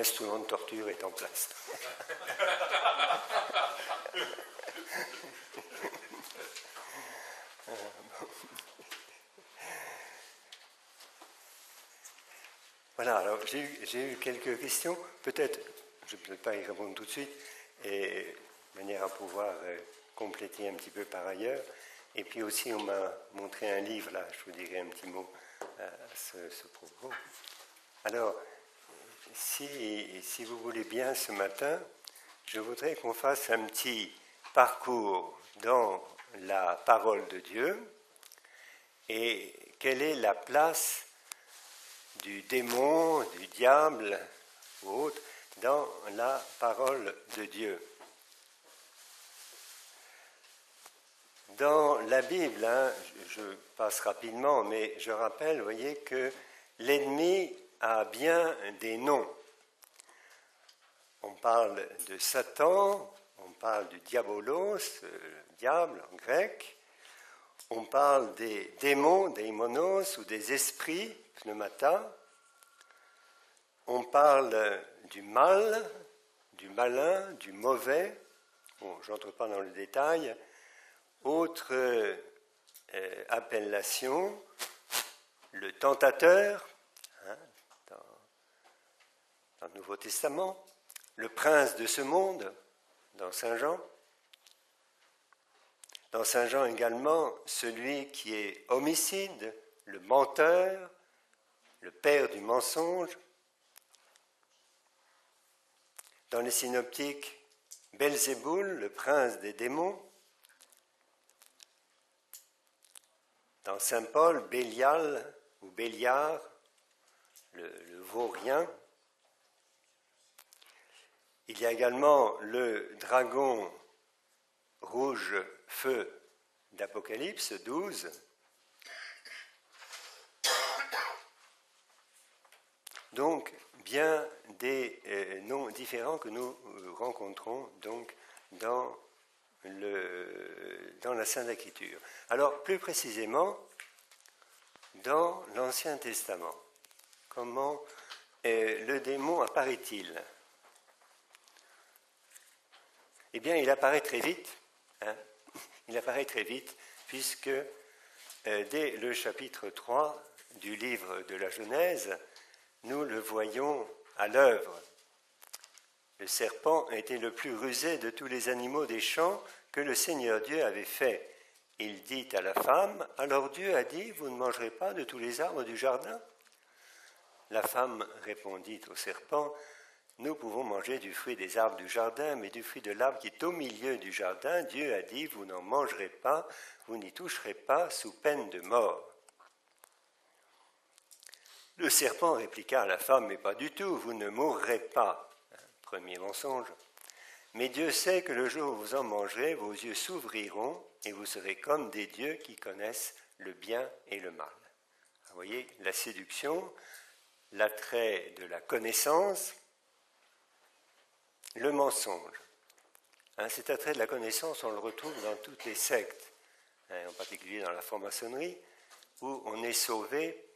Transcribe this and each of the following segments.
L'instrument de torture est en place. Voilà, alors j'ai eu quelques questions. Peut-être, je ne peux pas y répondre tout de suite, et de manière à pouvoir compléter un petit peu par ailleurs. Et puis aussi, on m'a montré un livre, là, je vous dirai un petit mot à ce propos. Alors, si vous voulez bien, ce matin, je voudrais qu'on fasse un petit parcours dans la parole de Dieu et quelle est la place du démon, du diable ou autre dans la parole de Dieu. Dans la Bible, je passe rapidement, mais je rappelle, vous voyez, que l'ennemi a bien des noms. On parle de Satan, on parle du diabolos, diable en grec, on parle des démons, daimonos, ou des esprits, pneumata, on parle du mal, du malin, du mauvais, bon, je n'entre pas dans le détail. Autre appellation, le tentateur, dans le Nouveau Testament, le prince de ce monde, dans Saint Jean. Dans Saint Jean également, celui qui est homicide, le menteur, le père du mensonge. Dans les synoptiques, Belzéboul, le prince des démons. Dans Saint Paul, Bélial ou Béliard, le vaurien. Il y a également le dragon rouge feu d'Apocalypse 12. Donc, bien des noms différents que nous rencontrons donc dans la Sainte Écriture. Alors, plus précisément, dans l'Ancien Testament, comment le démon apparaît-il ? Eh bien, il apparaît très vite. Il apparaît très vite, puisque dès le chapitre 3 du livre de la Genèse, nous le voyons à l'œuvre. Le serpent était le plus rusé de tous les animaux des champs que le Seigneur Dieu avait fait. Il dit à la femme, « Alors Dieu a dit, vous ne mangerez pas de tous les arbres du jardin ?» La femme répondit au serpent, « Nous pouvons manger du fruit des arbres du jardin, mais du fruit de l'arbre qui est au milieu du jardin, Dieu a dit, vous n'en mangerez pas, vous n'y toucherez pas, sous peine de mort. » Le serpent répliqua à la femme, « Mais pas du tout, vous ne mourrez pas. » Premier mensonge. « Mais Dieu sait que le jour où vous en mangerez, vos yeux s'ouvriront et vous serez comme des dieux qui connaissent le bien et le mal. » Vous voyez, la séduction, l'attrait de la connaissance, le mensonge. Cet attrait de la connaissance, on le retrouve dans toutes les sectes, en particulier dans la franc-maçonnerie, où on est sauvé,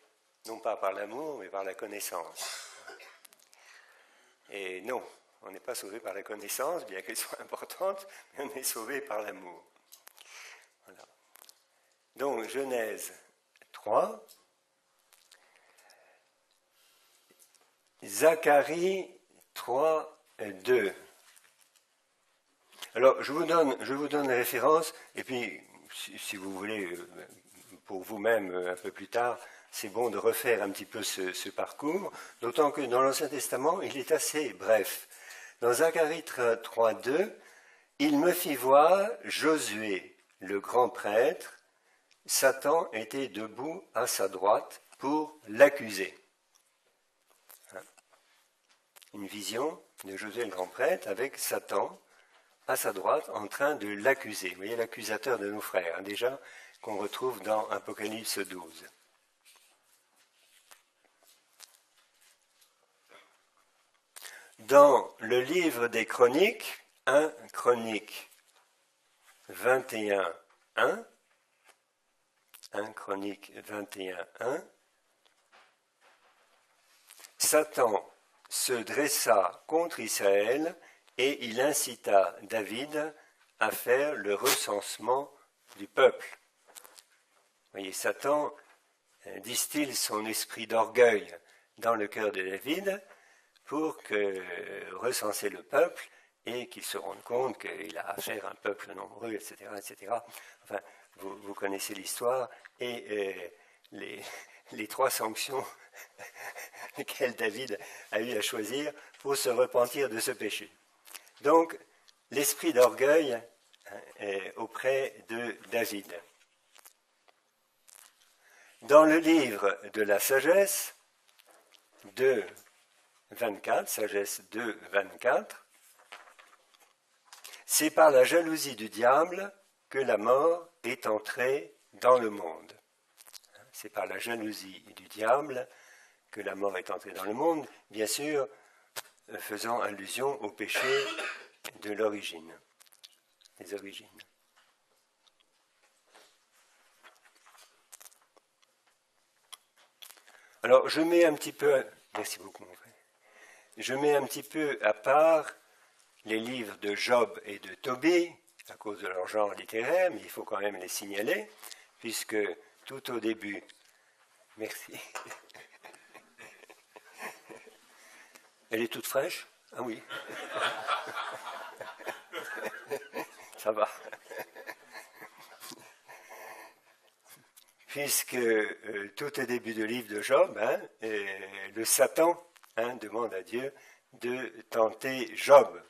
non pas par l'amour, mais par la connaissance. Et non, on n'est pas sauvé par la connaissance, bien qu'elle soit importante, mais on est sauvé par l'amour. Voilà. Donc, Genèse 3, Zacharie 3, 2. Alors, je vous donne les références, et puis, si vous voulez, pour vous-même, un peu plus tard, c'est bon de refaire un petit peu ce parcours, d'autant que dans l'Ancien Testament, il est assez bref. Dans Zacharie 3, 2, « Il me fit voir Josué, le grand prêtre, Satan était debout à sa droite pour l'accuser. » Une vision de Josué le grand prêtre avec Satan à sa droite en train de l'accuser. Vous voyez l'accusateur de nos frères, déjà, qu'on retrouve dans Apocalypse 12. Dans le livre des Chroniques, 1 Chronique 21, 1, 1 Chronique 21, 1, Satan se dressa contre Israël et il incita David à faire le recensement du peuple. Vous voyez, Satan distille son esprit d'orgueil dans le cœur de David pour recenser le peuple et qu'il se rende compte qu'il a affaire à un peuple nombreux, etc. etc. Enfin, vous connaissez l'histoire et les 3 sanctions qu'elles David a eu à choisir pour se repentir de ce péché. Donc, l'esprit d'orgueil auprès de David. Dans le livre de la sagesse, 2.24, sagesse 2.24, c'est par la jalousie du diable que la mort est entrée dans le monde. C'est par la jalousie du diable que la mort est entrée dans le monde, bien sûr, faisant allusion au péché de l'origine, des origines. Alors, je mets un petit peu, merci beaucoup mon frère, je mets un petit peu à part les livres de Job et de Tobie, à cause de leur genre littéraire, mais il faut quand même les signaler, puisque tout au début, merci. Elle est toute fraîche? Ah oui. Ça va. Puisque tout au début du livre de Job, le Satan demande à Dieu de tenter Job.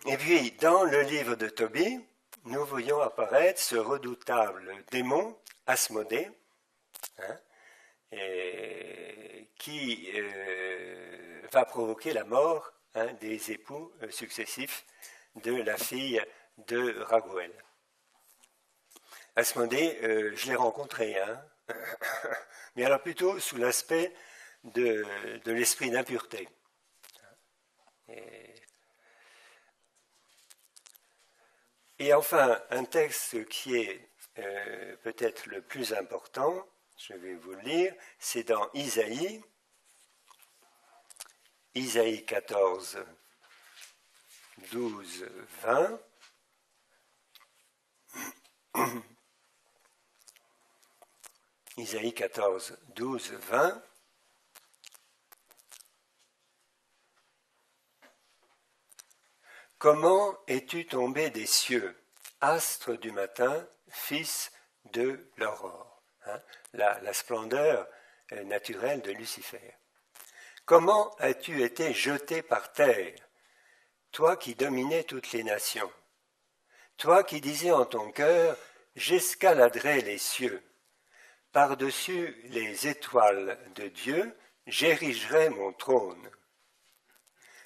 Et puis, dans le livre de Tobie, nous voyons apparaître ce redoutable démon, Asmodée, qui va provoquer la mort des époux successifs de la fille de Raguel. Asmodée, je l'ai rencontré, mais alors plutôt sous l'aspect de l'esprit d'impureté. Et enfin, un texte qui est peut-être le plus important, je vais vous le lire, c'est dans Isaïe 14, 12, 20. Isaïe 14, 12, 20. Comment es-tu tombé des cieux, astre du matin, fils de l'aurore? La splendeur naturelle de Lucifer. Comment as-tu été jeté par terre, toi qui dominais toutes les nations? Toi qui disais en ton cœur, j'escaladerai les cieux. Par-dessus les étoiles de Dieu, j'érigerai mon trône.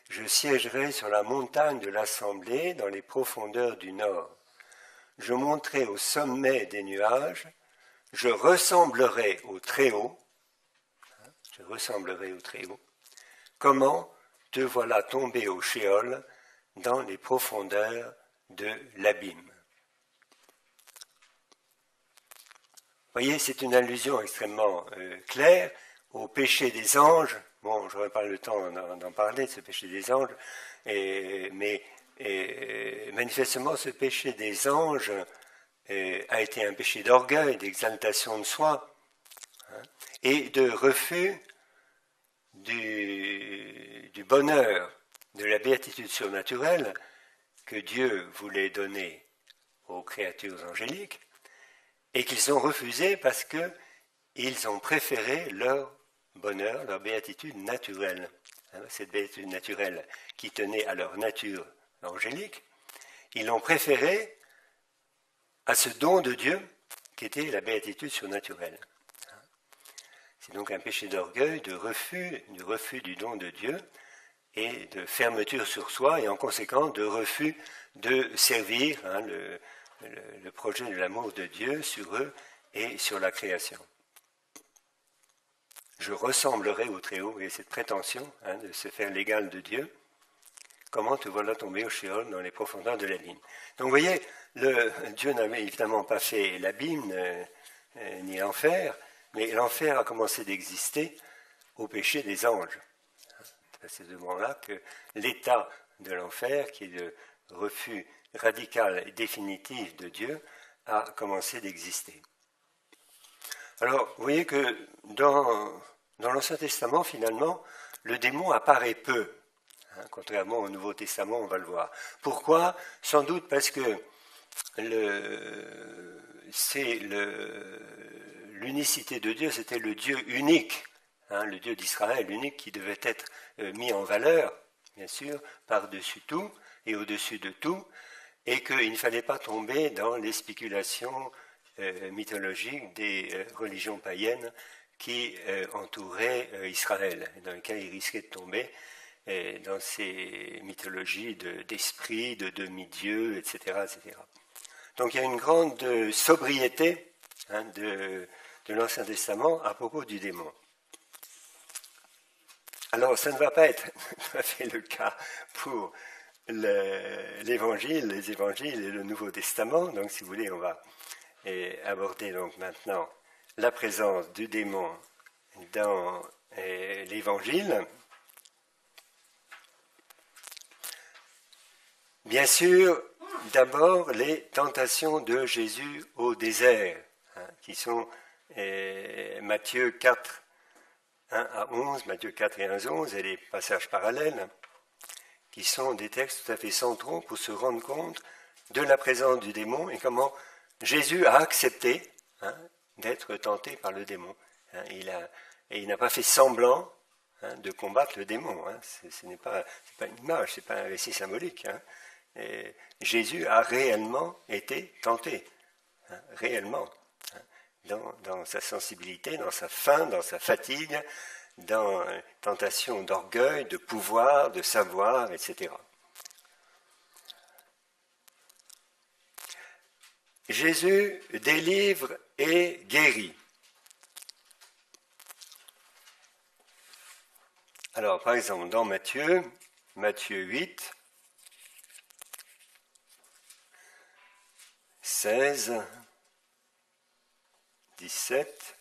Je siégerai sur la montagne de l'assemblée dans les profondeurs du nord. Je monterai au sommet des nuages, je ressemblerai au Très-Haut. Je ressemblerai au Très-Haut. Comment te voilà tombé au Sheol dans les profondeurs de l'abîme? Vous voyez, c'est une allusion extrêmement claire au péché des anges. Bon, je n'aurai pas le temps d'en parler, de ce péché des anges, mais manifestement, ce péché des anges a été un péché d'orgueil, d'exaltation de soi, et de refus du bonheur, de la béatitude surnaturelle que Dieu voulait donner aux créatures angéliques, et qu'ils ont refusé parce qu'ils ont préféré leur bonheur, leur béatitude naturelle. Cette béatitude naturelle qui tenait à leur nature angélique, ils l'ont préféré à ce don de Dieu qui était la béatitude surnaturelle. C'est donc un péché d'orgueil, du refus du don de Dieu et de fermeture sur soi et en conséquence de refus de servir le projet de l'amour de Dieu sur eux et sur la création. Je ressemblerai au Très-Haut, et cette prétention de se faire l'égal de Dieu. Comment te voilà tombé au Sheol dans les profondeurs de l'abîme? Donc vous voyez, Dieu n'avait évidemment pas fait l'abîme ni l'enfer, mais l'enfer a commencé d'exister au péché des anges. à ce moment-là que l'état de l'enfer, qui est le refus radical et définitif de Dieu, a commencé d'exister. Alors, vous voyez que dans l'Ancien Testament, finalement, le démon apparaît peu. Contrairement au Nouveau Testament, on va le voir. Pourquoi? Sans doute parce que c'est l'unicité de Dieu, c'était le Dieu unique, le Dieu d'Israël unique qui devait être mis en valeur, bien sûr, par-dessus tout et au-dessus de tout, et qu'il ne fallait pas tomber dans les spéculations mythologiques des religions païennes qui entouraient Israël, dans lesquelles il risquait de tomber dans ces mythologies d'esprit, de demi-dieu, etc., etc. Donc il y a une grande sobriété de l'Ancien Testament à propos du démon. Alors ça ne va pas être tout à fait le cas pour les évangiles et le Nouveau Testament. Donc si vous voulez, on va aborder donc maintenant la présence du démon dans l'Évangile. Bien sûr, d'abord les tentations de Jésus au désert, qui sont Matthieu 4, 1 à 11, Matthieu 4 et 1 à 11, et les passages parallèles, qui sont des textes tout à fait centraux pour se rendre compte de la présence du démon et comment Jésus a accepté d'être tenté par le démon. Et il n'a pas fait semblant de combattre le démon. Ce n'est pas une image, ce n'est pas un récit symbolique. Et Jésus a réellement été tenté, réellement, dans sa sensibilité, dans sa faim, dans sa fatigue, dans tentation d'orgueil, de pouvoir, de savoir, etc. Jésus délivre et guérit. Alors, par exemple, dans Matthieu 8, 16, 17.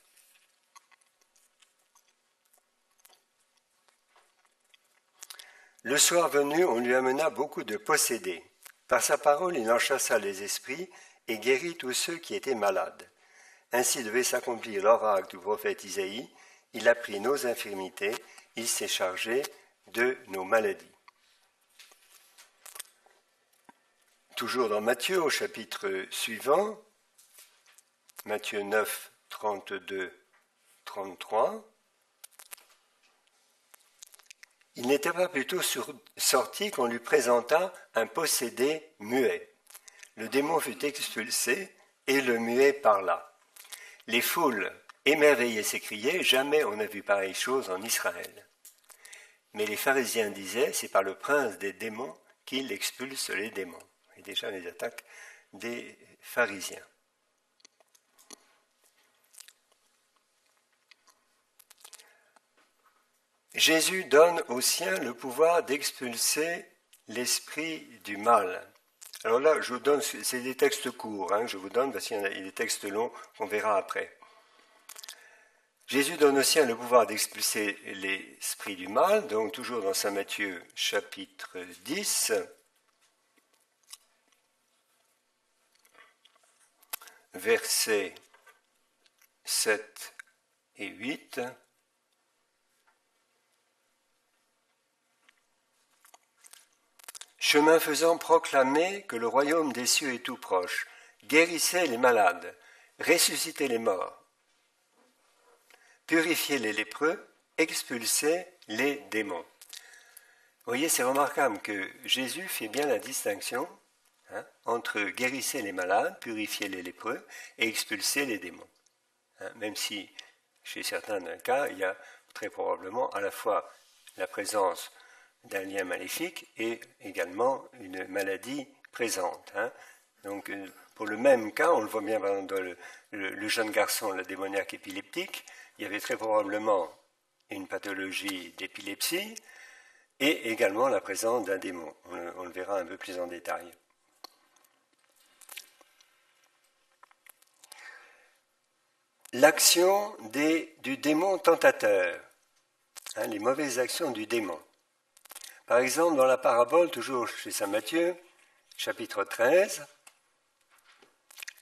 Le soir venu, on lui amena beaucoup de possédés. Par sa parole, il en chassa les esprits et guérit tous ceux qui étaient malades. Ainsi devait s'accomplir l'oracle du prophète Isaïe. Il a pris nos infirmités, il s'est chargé de nos maladies. Toujours dans Matthieu, au chapitre suivant, Matthieu 9, 32, 33, il n'était pas plutôt sorti qu'on lui présenta un possédé muet. Le démon fut expulsé et le muet parla. Les foules émerveillées s'écriaient, jamais on n'a vu pareille chose en Israël. Mais les pharisiens disaient, c'est par le prince des démons qu'il expulse les démons. Et déjà les attaques des pharisiens. Jésus donne aux siens le pouvoir d'expulser l'esprit du mal. Alors là, je vous donne, c'est des textes courts, je vous donne parce qu'il y a des textes longs qu'on verra après. Jésus donne aux siens le pouvoir d'expulser l'esprit du mal, donc toujours dans Saint Matthieu chapitre 10, versets 7 et 8. Chemin faisant, proclamez que le royaume des cieux est tout proche. Guérissez les malades, ressuscitez les morts, purifiez les lépreux, expulsez les démons. Vous voyez, c'est remarquable que Jésus fait bien la distinction entre guérissez les malades, purifiez les lépreux et expulsez les démons. Même si, chez certains cas, il y a très probablement à la fois la présence d'un lien maléfique et également une maladie présente. Donc, pour le même cas, on le voit bien dans le jeune garçon, le démoniaque épileptique, il y avait très probablement une pathologie d'épilepsie et également la présence d'un démon. On le verra un peu plus en détail. L'action du démon tentateur, les mauvaises actions du démon. Par exemple, dans la parabole, toujours chez saint Matthieu, chapitre 13,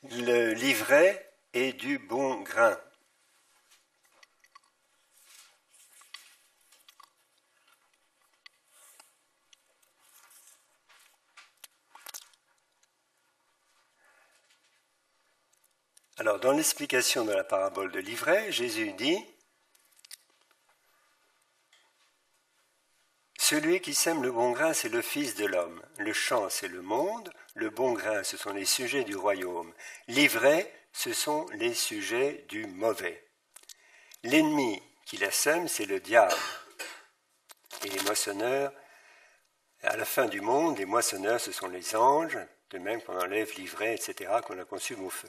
le livret est du bon grain. Alors, dans l'explication de la parabole de l'ivraie, Jésus dit « Celui qui sème le bon grain, c'est le Fils de l'homme. Le champ, c'est le monde. Le bon grain, ce sont les sujets du royaume. L'ivraie, ce sont les sujets du mauvais. L'ennemi qui la sème, c'est le diable. Et les moissonneurs, à la fin du monde, les moissonneurs, ce sont les anges, de même qu'on enlève l'ivraie, etc., qu'on la consume au feu. »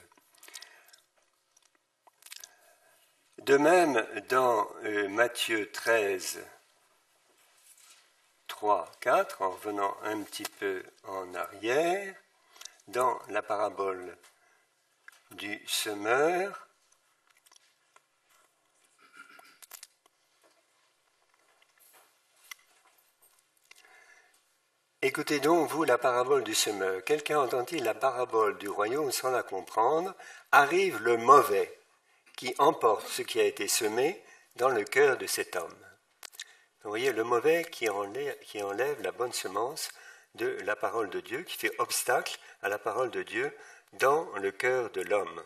De même, dans Matthieu 13, 3, 4, en revenant un petit peu en arrière, dans la parabole du semeur, écoutez donc, vous, la parabole du semeur. Quelqu'un entend-il la parabole du royaume sans la comprendre? Arrive le mauvais, qui emporte ce qui a été semé dans le cœur de cet homme. Vous voyez, le mauvais qui enlève la bonne semence de la parole de Dieu, qui fait obstacle à la parole de Dieu dans le cœur de l'homme.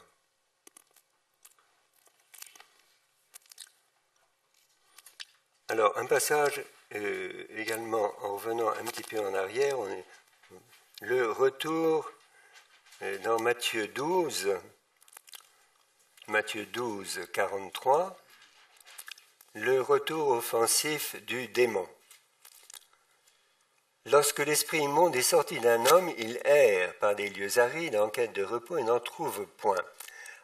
Alors, un passage également, en revenant un petit peu en arrière, le retour dans Matthieu 12, 43, le retour offensif du démon. Lorsque l'esprit immonde est sorti d'un homme, il erre par des lieux arides en quête de repos et n'en trouve point.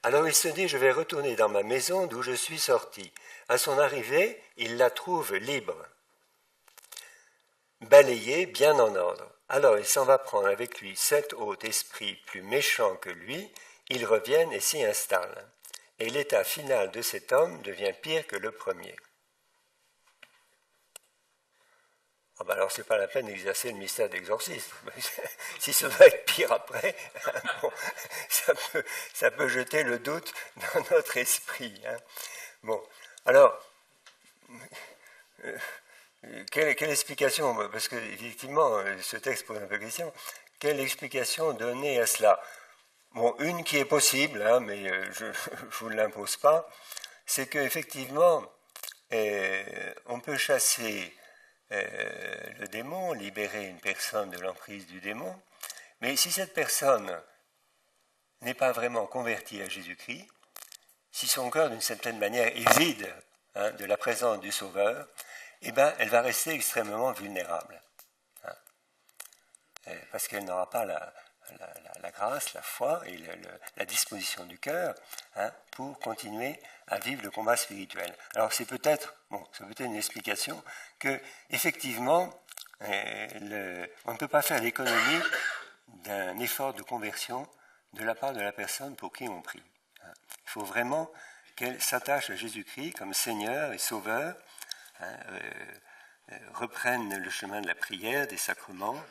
Alors il se dit, je vais retourner dans ma maison d'où je suis sorti. À son arrivée, il la trouve libre, balayée, bien en ordre. Alors il s'en va prendre avec lui 7 autres esprits plus méchants que lui, ils reviennent et s'y installent. Et l'état final de cet homme devient pire que le premier. Ah ben alors, ce n'est pas la peine d'exercer le mystère d'exorcisme. Si ça va être pire après, bon, ça peut jeter le doute dans notre esprit. Hein. Bon, alors, quelle explication, parce que effectivement, ce texte pose un peu question, quelle explication donner à cela? Bon, une qui est possible, hein, mais je ne vous l'impose pas, c'est qu'effectivement, on peut chasser le démon, libérer une personne de l'emprise du démon, mais si cette personne n'est pas vraiment convertie à Jésus-Christ, si son cœur d'une certaine manière est vide de la présence du Sauveur, eh ben, elle va rester extrêmement vulnérable, parce qu'elle n'aura pas la grâce, la foi et la disposition du cœur pour continuer à vivre le combat spirituel. Alors c'est peut-être une explication que effectivement on ne peut pas faire l'économie d'un effort de conversion de la part de la personne pour qui on prie. Il faut vraiment qu'elle s'attache à Jésus-Christ comme Seigneur et Sauveur, reprenne le chemin de la prière, des sacrements.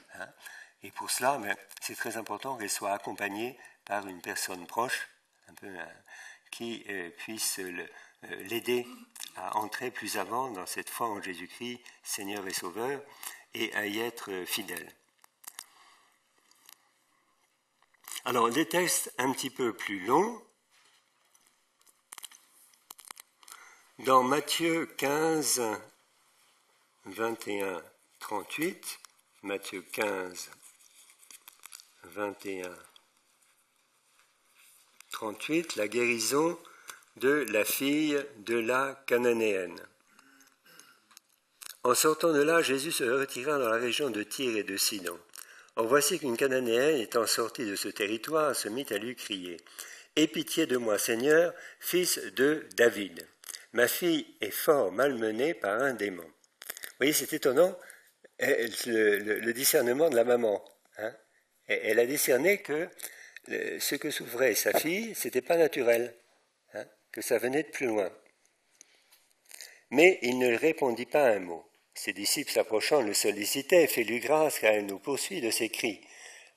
Et pour cela, c'est très important qu'elle soit accompagnée par une personne proche, qui puisse l'aider à entrer plus avant dans cette foi en Jésus-Christ, Seigneur et Sauveur, et à y être fidèle. Alors, des textes un petit peu plus longs. Dans Matthieu 15, 21, 38, Matthieu 15, 21, 38, la guérison de la fille de la Cananéenne. En sortant de là, Jésus se retira dans la région de Tyr et de Sidon. Or voici qu'une Cananéenne, étant sortie de ce territoire, se mit à lui crier « Aie pitié de moi, Seigneur, fils de David. Ma fille est fort malmenée par un démon. » Vous voyez, c'est étonnant, le discernement de la maman. Elle a discerné que ce que souffrait sa fille, ce n'était pas naturel, que ça venait de plus loin. Mais il ne répondit pas un mot. Ses disciples s'approchant le sollicitaient, « Fais-lui grâce, car elle nous poursuit de ses cris. »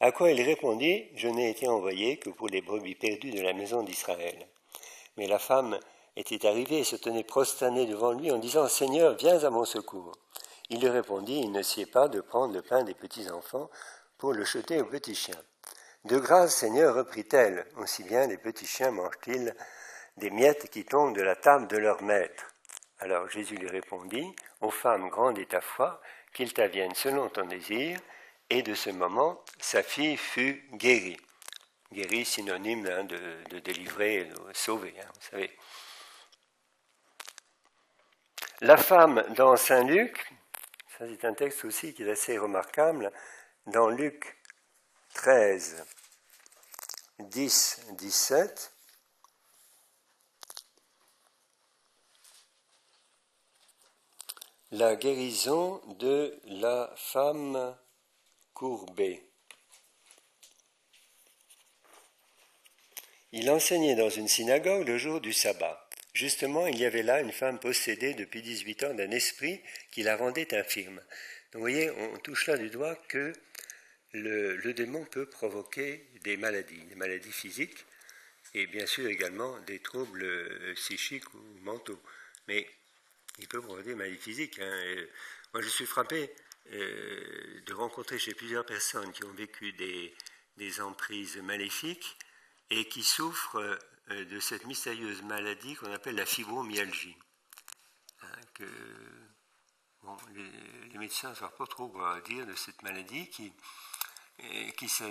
À quoi il répondit, « Je n'ai été envoyé que pour les brebis perdues de la maison d'Israël. » Mais la femme était arrivée et se tenait prosternée devant lui en disant, « Seigneur, viens à mon secours. » Il lui répondit, « Il ne sied pas de prendre le pain des petits-enfants pour le jeter aux petits chiens. » « De grâce, Seigneur, reprit-elle, aussi bien les petits chiens mangent-ils des miettes qui tombent de la table de leur maître. » Alors Jésus lui répondit, « Ô femme, grande est ta foi, qu'il t'advienne selon ton désir. » Et de ce moment, sa fille fut guérie. Guérie, synonyme de délivrer, de sauver, vous savez. La femme dans Saint Luc, ça c'est un texte aussi qui est assez remarquable, dans Luc 13, 10, 17, la guérison de la femme courbée. Il enseignait dans une synagogue le jour du sabbat. Justement, il y avait là une femme possédée depuis 18 ans d'un esprit qui la rendait infirme. Donc vous voyez, on touche là du doigt que le démon peut provoquer des maladies physiques et bien sûr également des troubles psychiques ou mentaux. Mais il peut provoquer des maladies physiques. Moi, je suis frappé de rencontrer chez plusieurs personnes qui ont vécu des emprises maléfiques et qui souffrent de cette mystérieuse maladie qu'on appelle la fibromyalgie. Les médecins ne savent pas trop quoi dire de cette maladie qui se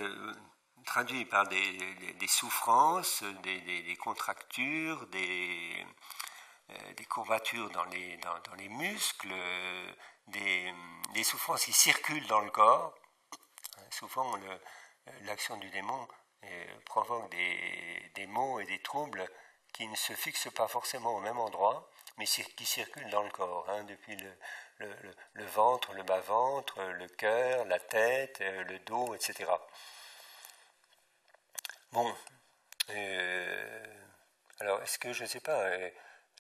traduit par des souffrances, des contractures, des courbatures dans les muscles, des souffrances qui circulent dans le corps. Souvent, l'action du démon provoque des maux et des troubles qui ne se fixent pas forcément au même endroit, mais qui circulent dans le corps, depuis le ventre, le bas-ventre, le cœur, la tête, le dos, etc. Bon, alors est-ce que, je ne sais pas,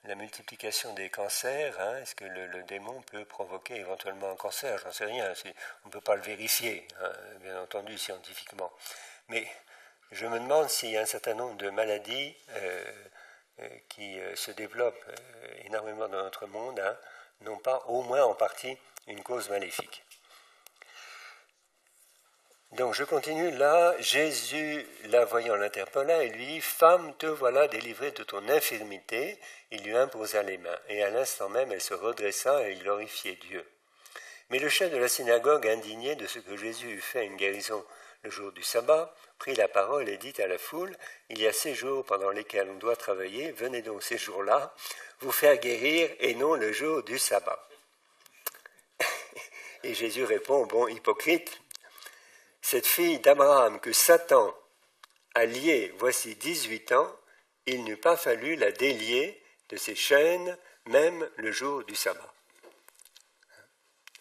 la multiplication des cancers, est-ce que le démon peut provoquer éventuellement un cancer? J'en sais rien, on ne peut pas le vérifier, bien entendu, scientifiquement. Mais je me demande s'il y a un certain nombre de maladies qui se développent énormément dans notre monde, n'ont pas au moins en partie une cause maléfique. Donc je continue là, Jésus, la voyant, l'interpella et lui dit, « Femme, te voilà délivrée de ton infirmité. » Il lui imposa les mains, et à l'instant même elle se redressa et il glorifiait Dieu. Mais le chef de la synagogue, indigné de ce que Jésus eût fait une guérison le jour du sabbat, prit la parole et dit à la foule, « Il y a 6 jours pendant lesquels on doit travailler, venez donc ces jours-là vous faire guérir et non le jour du sabbat. » Et Jésus répond, « Bon hypocrite, cette fille d'Abraham que Satan a liée voici 18 ans, il n'eût pas fallu la délier de ses chaînes, même le jour du sabbat. »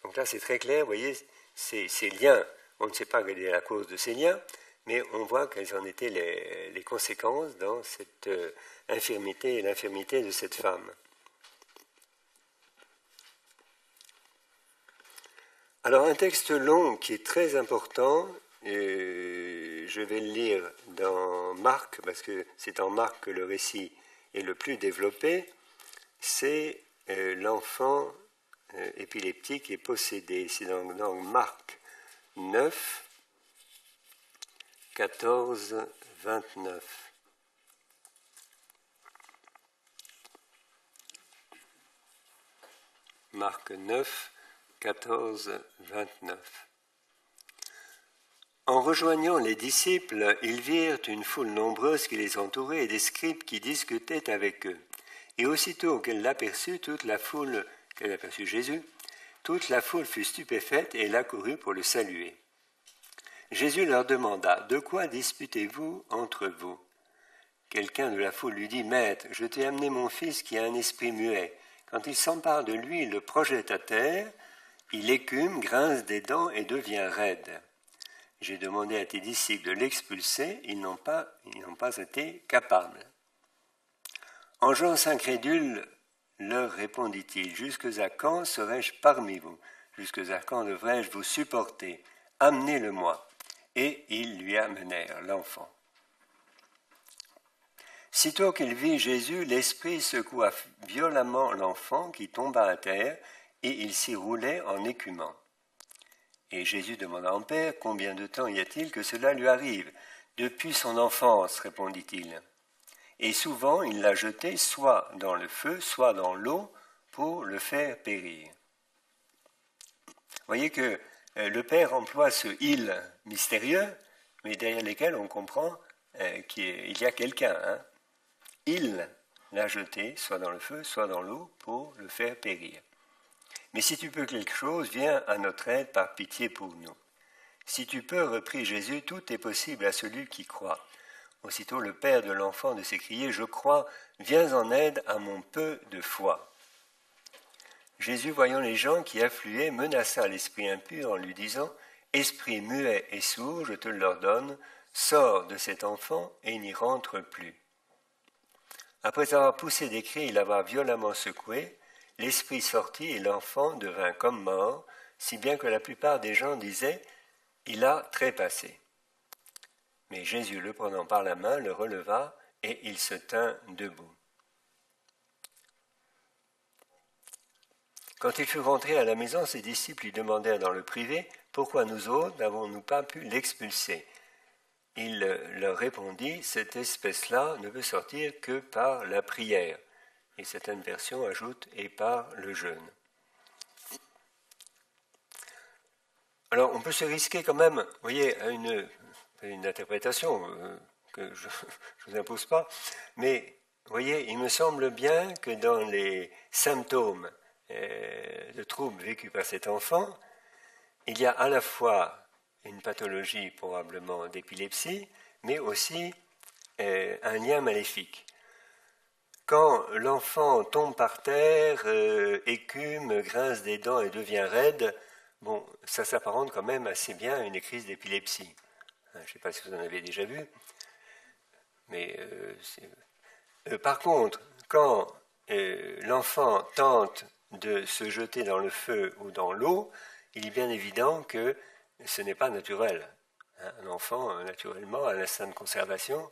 Donc là, c'est très clair, vous voyez, ces liens, on ne sait pas quelle est la cause de ces liens, mais on voit quelles en étaient les conséquences dans cette infirmité et l'infirmité de cette femme. Alors, un texte long qui est très important, et je vais le lire dans Marc, parce que c'est en Marc que le récit est le plus développé, c'est l'enfant épileptique et possédé. C'est dans Marc 9, 14, 29. Marc 9, 14, 29. En rejoignant les disciples, ils virent une foule nombreuse qui les entourait et des scribes qui discutaient avec eux. Et aussitôt qu'elle aperçut Jésus, toute la foule fut stupéfaite et elle accourut pour le saluer. Jésus leur demanda, « De quoi disputez-vous entre vous ?» Quelqu'un de la foule lui dit, « Maître, je t'ai amené mon fils qui a un esprit muet. Quand il s'empare de lui, il le projette à terre, il écume, grince des dents et devient raide. J'ai demandé à tes disciples de l'expulser, ils n'ont pas été capables. » Engeance incrédule, leur répondit-il, jusqu'à quand serai-je parmi vous? Jusqu'à quand devrais-je vous supporter? Amenez-le-moi. Et ils lui amenèrent l'enfant. Sitôt qu'il vit Jésus, l'esprit secoua violemment l'enfant qui tomba à terre, et il s'y roulait en écumant. Et Jésus demanda au Père, combien de temps y a-t-il que cela lui arrive? Depuis son enfance, répondit-il. Et souvent il l'a jeté soit dans le feu, soit dans l'eau, pour le faire périr. Vous voyez que le Père emploie ce « il » mystérieux, mais derrière lesquels on comprend qu'il y a quelqu'un. Hein. Il l'a jeté, soit dans le feu, soit dans l'eau, pour le faire périr. Mais si tu peux quelque chose, viens à notre aide par pitié pour nous. Si tu peux, reprit Jésus, tout est possible à celui qui croit. Aussitôt le père de l'enfant de s'écrier, je crois, viens en aide à mon peu de foi. Jésus, voyant les gens qui affluaient, menaça l'esprit impur en lui disant, esprit muet et sourd, je te l'ordonne, sors de cet enfant et n'y rentre plus. Après avoir poussé des cris et l'avoir violemment secoué, l'esprit sortit et l'enfant devint comme mort, si bien que la plupart des gens disaient « Il a trépassé ». Mais Jésus, le prenant par la main, le releva et il se tint debout. Quand il fut rentré à la maison, ses disciples lui demandèrent dans le privé « Pourquoi nous autres n'avons-nous pas pu l'expulser ?» Il leur répondit « Cette espèce-là ne peut sortir que par la prière. » Et certaines versions ajoutent « et par le jeûne ». Alors, on peut se risquer quand même, vous voyez, à une interprétation que je ne vous impose pas, mais, vous voyez, il me semble bien que dans les symptômes de troubles vécus par cet enfant, il y a à la fois une pathologie probablement d'épilepsie, mais aussi un lien maléfique. Quand l'enfant tombe par terre, écume, grince des dents et devient raide, bon, ça s'apparente quand même assez bien à une crise d'épilepsie. Je ne sais pas si vous en avez déjà vu, mais par contre, quand l'enfant tente de se jeter dans le feu ou dans l'eau, il est bien évident que ce n'est pas naturel. Un enfant, naturellement, à l'instinct de conservation,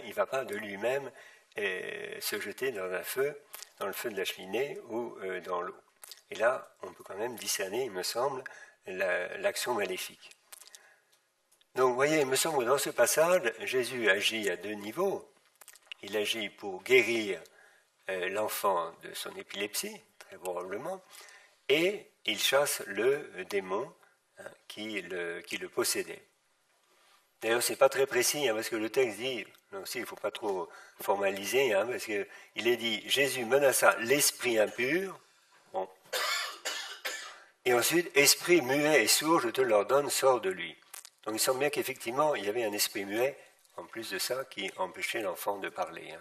il ne va pas de lui-même se jeter dans le feu de la cheminée ou dans l'eau. Et là, on peut quand même discerner, il me semble, l'action maléfique. Donc, vous voyez, il me semble que dans ce passage, Jésus agit à deux niveaux. Il agit pour guérir l'enfant de son épilepsie, très probablement, et il chasse le démon qui le possédait. D'ailleurs, ce n'est pas très précis, parce que le texte dit, là aussi il ne faut pas trop formaliser, parce qu'il est dit, Jésus menaça l'esprit impur, bon, et ensuite, esprit muet et sourd, je te l'ordonne, sors de lui. Donc il semble bien qu'effectivement, il y avait un esprit muet, en plus de ça, qui empêchait l'enfant de parler.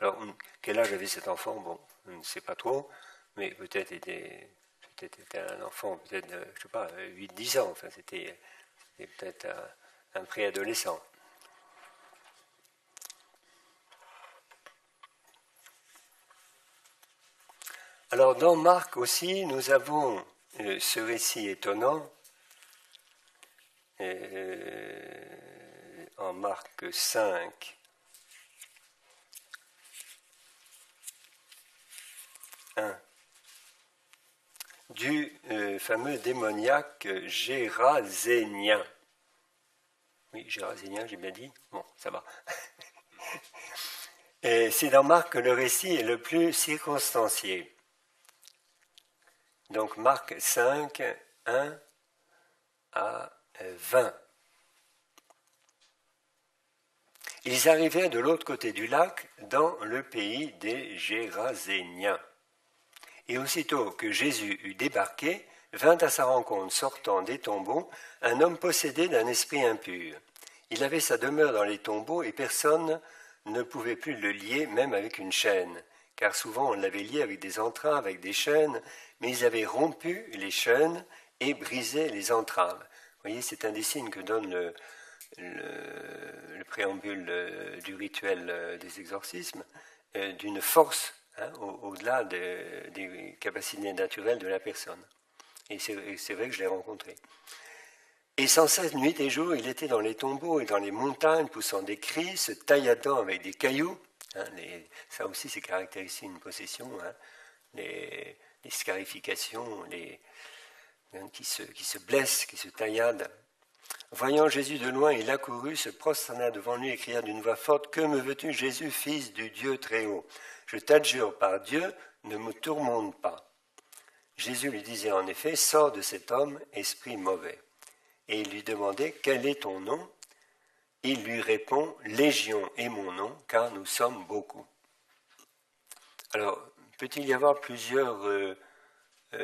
Alors, quel âge avait cet enfant? Bon, on ne sait pas trop, mais peut-être était un enfant, peut-être, je ne sais pas, 8-10 ans, enfin, c'était peut-être un préadolescent. Alors, dans Marc aussi, nous avons ce récit étonnant, en Marc 5, 1, du fameux démoniaque Gérasénien. Oui, Gérasénien, j'ai bien dit. Bon, ça va. Et c'est dans Marc que le récit est le plus circonstancié. Donc Marc 5, 1 à 20. Ils arrivèrent de l'autre côté du lac, dans le pays des Géraséniens. Et aussitôt que Jésus eut débarqué, vint à sa rencontre, sortant des tombeaux, un homme possédé d'un esprit impur. Il avait sa demeure dans les tombeaux et personne ne pouvait plus le lier, même avec une chaîne, car souvent on l'avait lié avec des entraves, avec des chaînes, mais ils avaient rompu les chaînes et brisé les entraves. Vous voyez, c'est un des signes que donne le préambule du rituel des exorcismes, d'une force au-delà des capacités naturelles de la personne. Et c'est vrai que je l'ai rencontré. Et sans cesse, nuit et jour, il était dans les tombeaux et dans les montagnes, poussant des cris, se tailladant avec des cailloux. Ça aussi, c'est caractéristique d'une possession. Les scarifications, qui se blessent, qui se tailladent. Voyant Jésus de loin, il accourut, se prosterna devant lui et cria d'une voix forte, « Que me veux-tu, Jésus, fils du Dieu très haut? Je t'adjure par Dieu, ne me tourmente pas. » Jésus lui disait en effet, « Sors de cet homme, esprit mauvais. » Et il lui demandait, « Quel est ton nom ?» Il lui répond, « Légion est mon nom, car nous sommes beaucoup. » Alors, peut-il y avoir plusieurs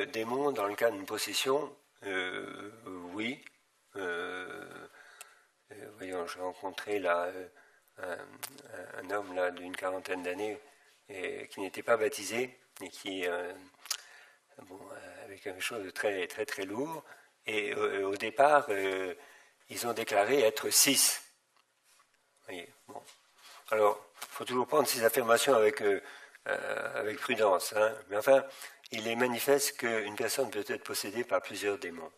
démons dans le cas d'une possession? Oui. Voyons, j'ai rencontré là un homme là d'une quarantaine d'années qui n'était pas baptisé et qui avec quelque chose de très très très lourd. Et au départ, ils ont déclaré être 6. Voyez, bon. Alors, il faut toujours prendre ces affirmations avec prudence. Mais enfin, il est manifeste qu'une personne peut être possédée par plusieurs démons.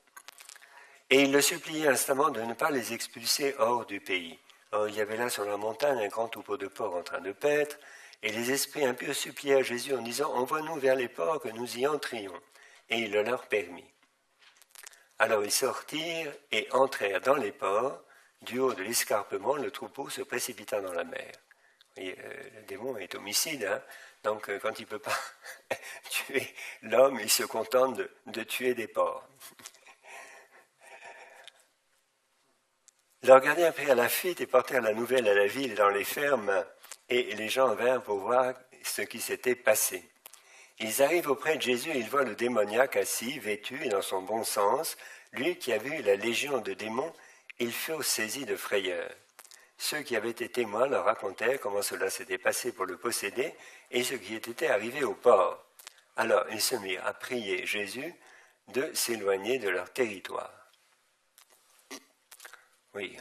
Et il le suppliait instamment de ne pas les expulser hors du pays. Or, il y avait là sur la montagne un grand troupeau de porcs en train de paître, et les esprits impurs suppliaient à Jésus en disant « Envoie-nous vers les porcs que nous y entrions. » Et il le leur permit. Alors ils sortirent et entrèrent dans les porcs. Du haut de l'escarpement, le troupeau se précipita dans la mer. Et, le démon est homicide, donc quand il ne peut pas tuer l'homme, il se contente de tuer des porcs. Leurs gardiens prirent la fuite et portèrent la nouvelle à la ville et dans les fermes, et les gens vinrent pour voir ce qui s'était passé. Ils arrivent auprès de Jésus et ils voient le démoniaque assis, vêtu et dans son bon sens. Lui qui avait eu la légion de démons, ils furent saisis de frayeur. Ceux qui avaient été témoins leur racontèrent comment cela s'était passé pour le posséder et ce qui était arrivé au porc. Alors ils se mirent à prier Jésus de s'éloigner de leur territoire. Oui,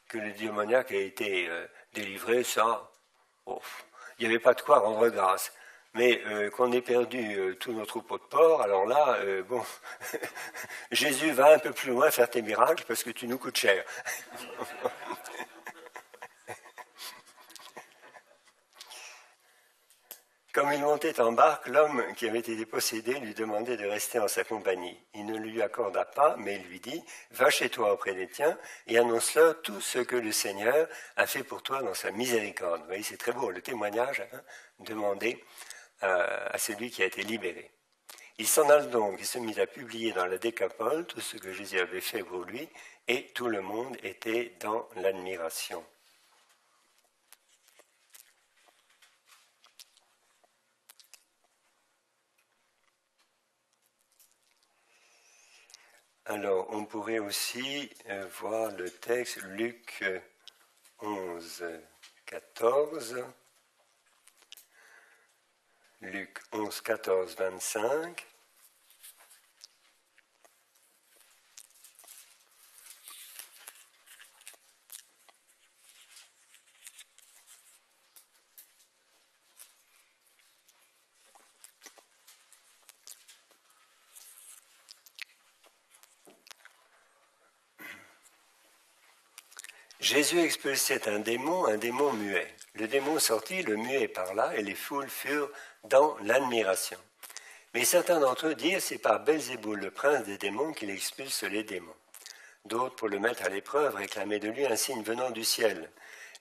que le démoniaque ait été délivré, ça, il n'y avait pas de quoi rendre grâce. Mais qu'on ait perdu tous nos troupeaux de porcs, alors là, bon, Jésus va un peu plus loin faire tes miracles parce que tu nous coûtes cher. Comme il montait en barque, l'homme qui avait été possédé lui demandait de rester en sa compagnie. Il ne lui accorda pas, mais il lui dit « Va chez toi auprès des tiens et annonce-leur tout ce que le Seigneur a fait pour toi dans sa miséricorde. » Vous voyez, c'est très beau, le témoignage demandé à celui qui a été libéré. Il s'en alla donc et se mit à publier dans la Décapole tout ce que Jésus avait fait pour lui, et tout le monde était dans l'admiration. Alors, on pourrait aussi voir le texte Luc 11, 14. Luc 11, 14, 25. Jésus expulsait un démon muet. Le démon sortit, le muet parla, et les foules furent dans l'admiration. Mais certains d'entre eux dirent, c'est par Belzéboul, le prince des démons, qu'il expulse les démons. D'autres, pour le mettre à l'épreuve, réclamaient de lui un signe venant du ciel.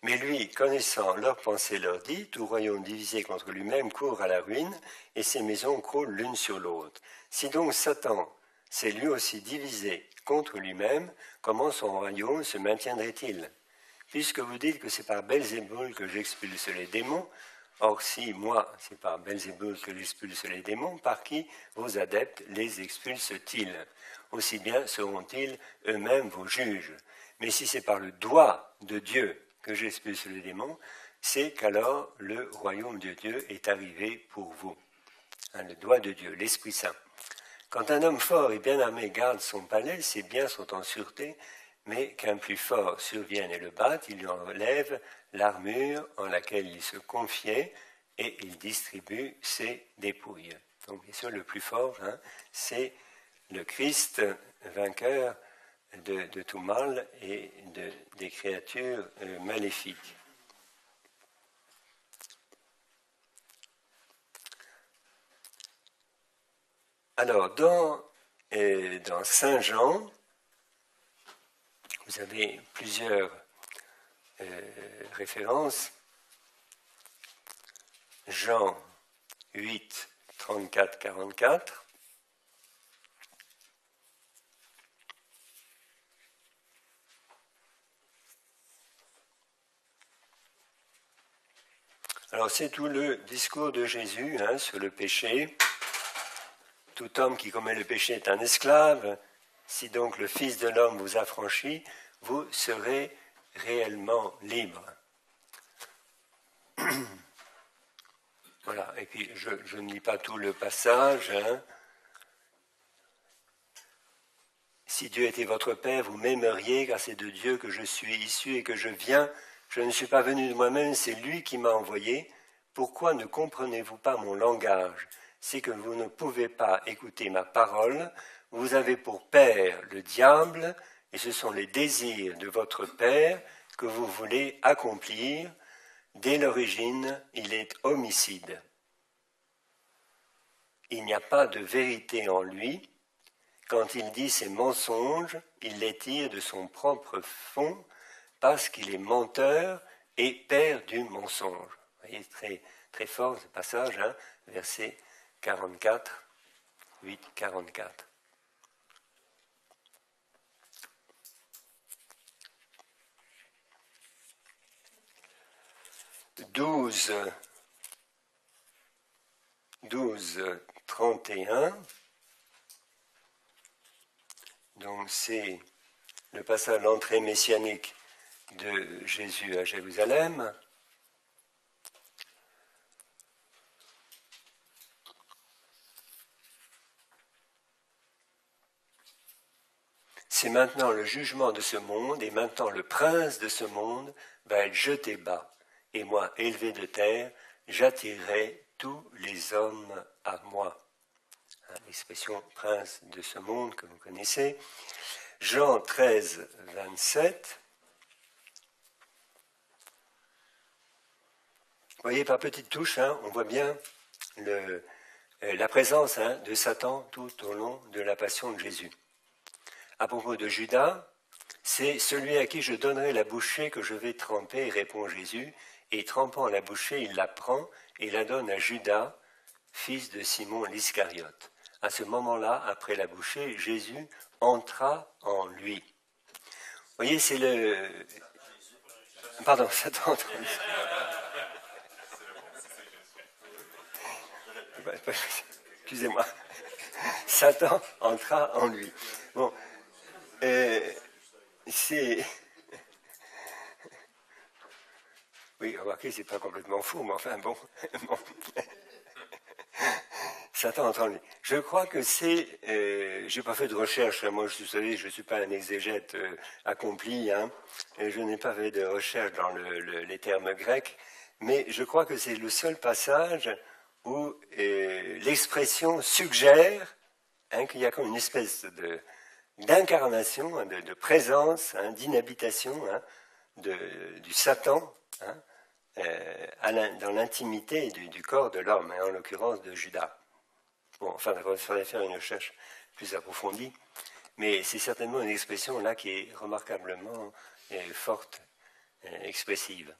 Mais lui, connaissant leurs pensées, leur dit, tout royaume divisé contre lui-même court à la ruine, et ses maisons croulent l'une sur l'autre. Si donc Satan s'est lui aussi divisé contre lui-même, comment son royaume se maintiendrait-il? Puisque vous dites que c'est par Belzéboul que j'expulse les démons, or si moi, c'est par Belzéboul que j'expulse les démons, par qui vos adeptes les expulsent-ils? Aussi bien seront-ils eux-mêmes vos juges. Mais si c'est par le doigt de Dieu que j'expulse les démons, c'est qu'alors le royaume de Dieu est arrivé pour vous. Le doigt de Dieu, l'Esprit Saint. Quand un homme fort et bien armé garde son palais, ses biens sont en sûreté, mais qu'un plus fort survienne et le batte, il lui enlève l'armure en laquelle il se confiait, et il distribue ses dépouilles. Donc bien sûr le plus fort, c'est le Christ vainqueur de tout mal et des créatures maléfiques. Alors, dans Saint Jean, vous avez plusieurs références. Jean 8, 34, 44. Alors, c'est tout le discours de Jésus sur le péché. Tout homme qui commet le péché est un esclave. Si donc le Fils de l'homme vous affranchit, vous serez réellement libre. Voilà, et puis je ne lis pas tout le passage. Si Dieu était votre Père, vous m'aimeriez, car c'est de Dieu que je suis issu et que je viens. Je ne suis pas venu de moi-même, c'est lui qui m'a envoyé. Pourquoi ne comprenez-vous pas mon langage ? C'est que vous ne pouvez pas écouter ma parole. Vous avez pour père le diable, et ce sont les désirs de votre père que vous voulez accomplir. Dès l'origine, il est homicide. Il n'y a pas de vérité en lui. Quand il dit ses mensonges, il les tire de son propre fond, parce qu'il est menteur et père du mensonge. Vous voyez, très, très fort ce passage, verset 44, 8, 44. Douze, 31. Donc c'est le passage de l'entrée messianique de Jésus à Jérusalem. C'est maintenant le jugement de ce monde, et maintenant le prince de ce monde va être jeté bas. Et moi, élevé de terre, j'attirerai tous les hommes à moi. L'expression prince de ce monde que vous connaissez. Jean 13, 27. Vous voyez, par petites touches, on voit bien la présence de Satan tout au long de la passion de Jésus. À propos de Judas, c'est celui à qui je donnerai la bouchée que je vais tremper, répond Jésus, et trempant la bouchée, il la prend et la donne à Judas, fils de Simon l'Iscariote. À ce moment-là, après la bouchée, Jésus entra en lui. Vous voyez, c'est le... Pardon, Satan entra en lui. Excusez-moi. Satan entra en lui. Bon, c'est... Oui, remarquez, c'est pas complètement faux, mais enfin bon. Satan entra en lui. Je crois que c'est... j'ai pas fait de recherche, moi, vous savez, je ne suis pas un exégète accompli, et je n'ai pas fait de recherche dans les termes grecs, mais je crois que c'est le seul passage où l'expression suggère qu'il y a comme une espèce d'incarnation, de présence, d'inhabitation du Satan dans l'intimité du corps de l'homme, en l'occurrence de Judas. Bon, enfin, il faudrait faire une recherche plus approfondie, mais c'est certainement une expression là qui est remarquablement forte, expressive.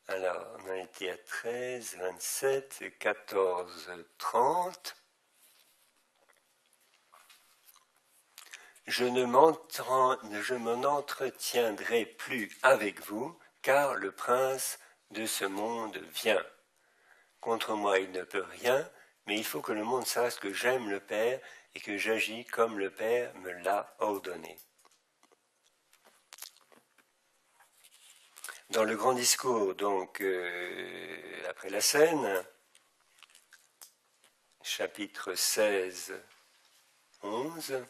Alors, on a été à 13, 27, 14, 30. Je ne m'en entretiendrai plus avec vous, car le prince de ce monde vient. Contre moi, il ne peut rien, mais il faut que le monde sache que j'aime le Père et que j'agis comme le Père me l'a ordonné. Dans le grand discours, donc, après la scène, chapitre 16, 11,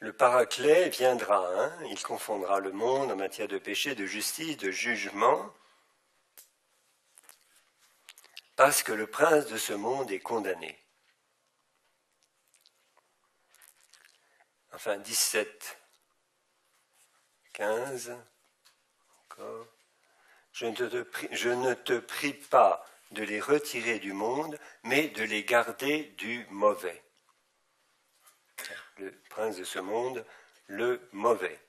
le Paraclet viendra, hein, il confondra le monde en matière de péché, de justice, de jugement, parce que le prince de ce monde est condamné. Enfin, 17, 15, encore. Je ne te prie pas de les retirer du monde, mais de les garder du mauvais. Le prince de ce monde, le mauvais.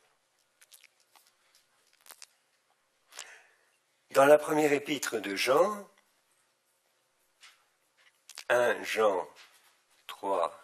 Dans la première épître de Jean, 1 Jean 3,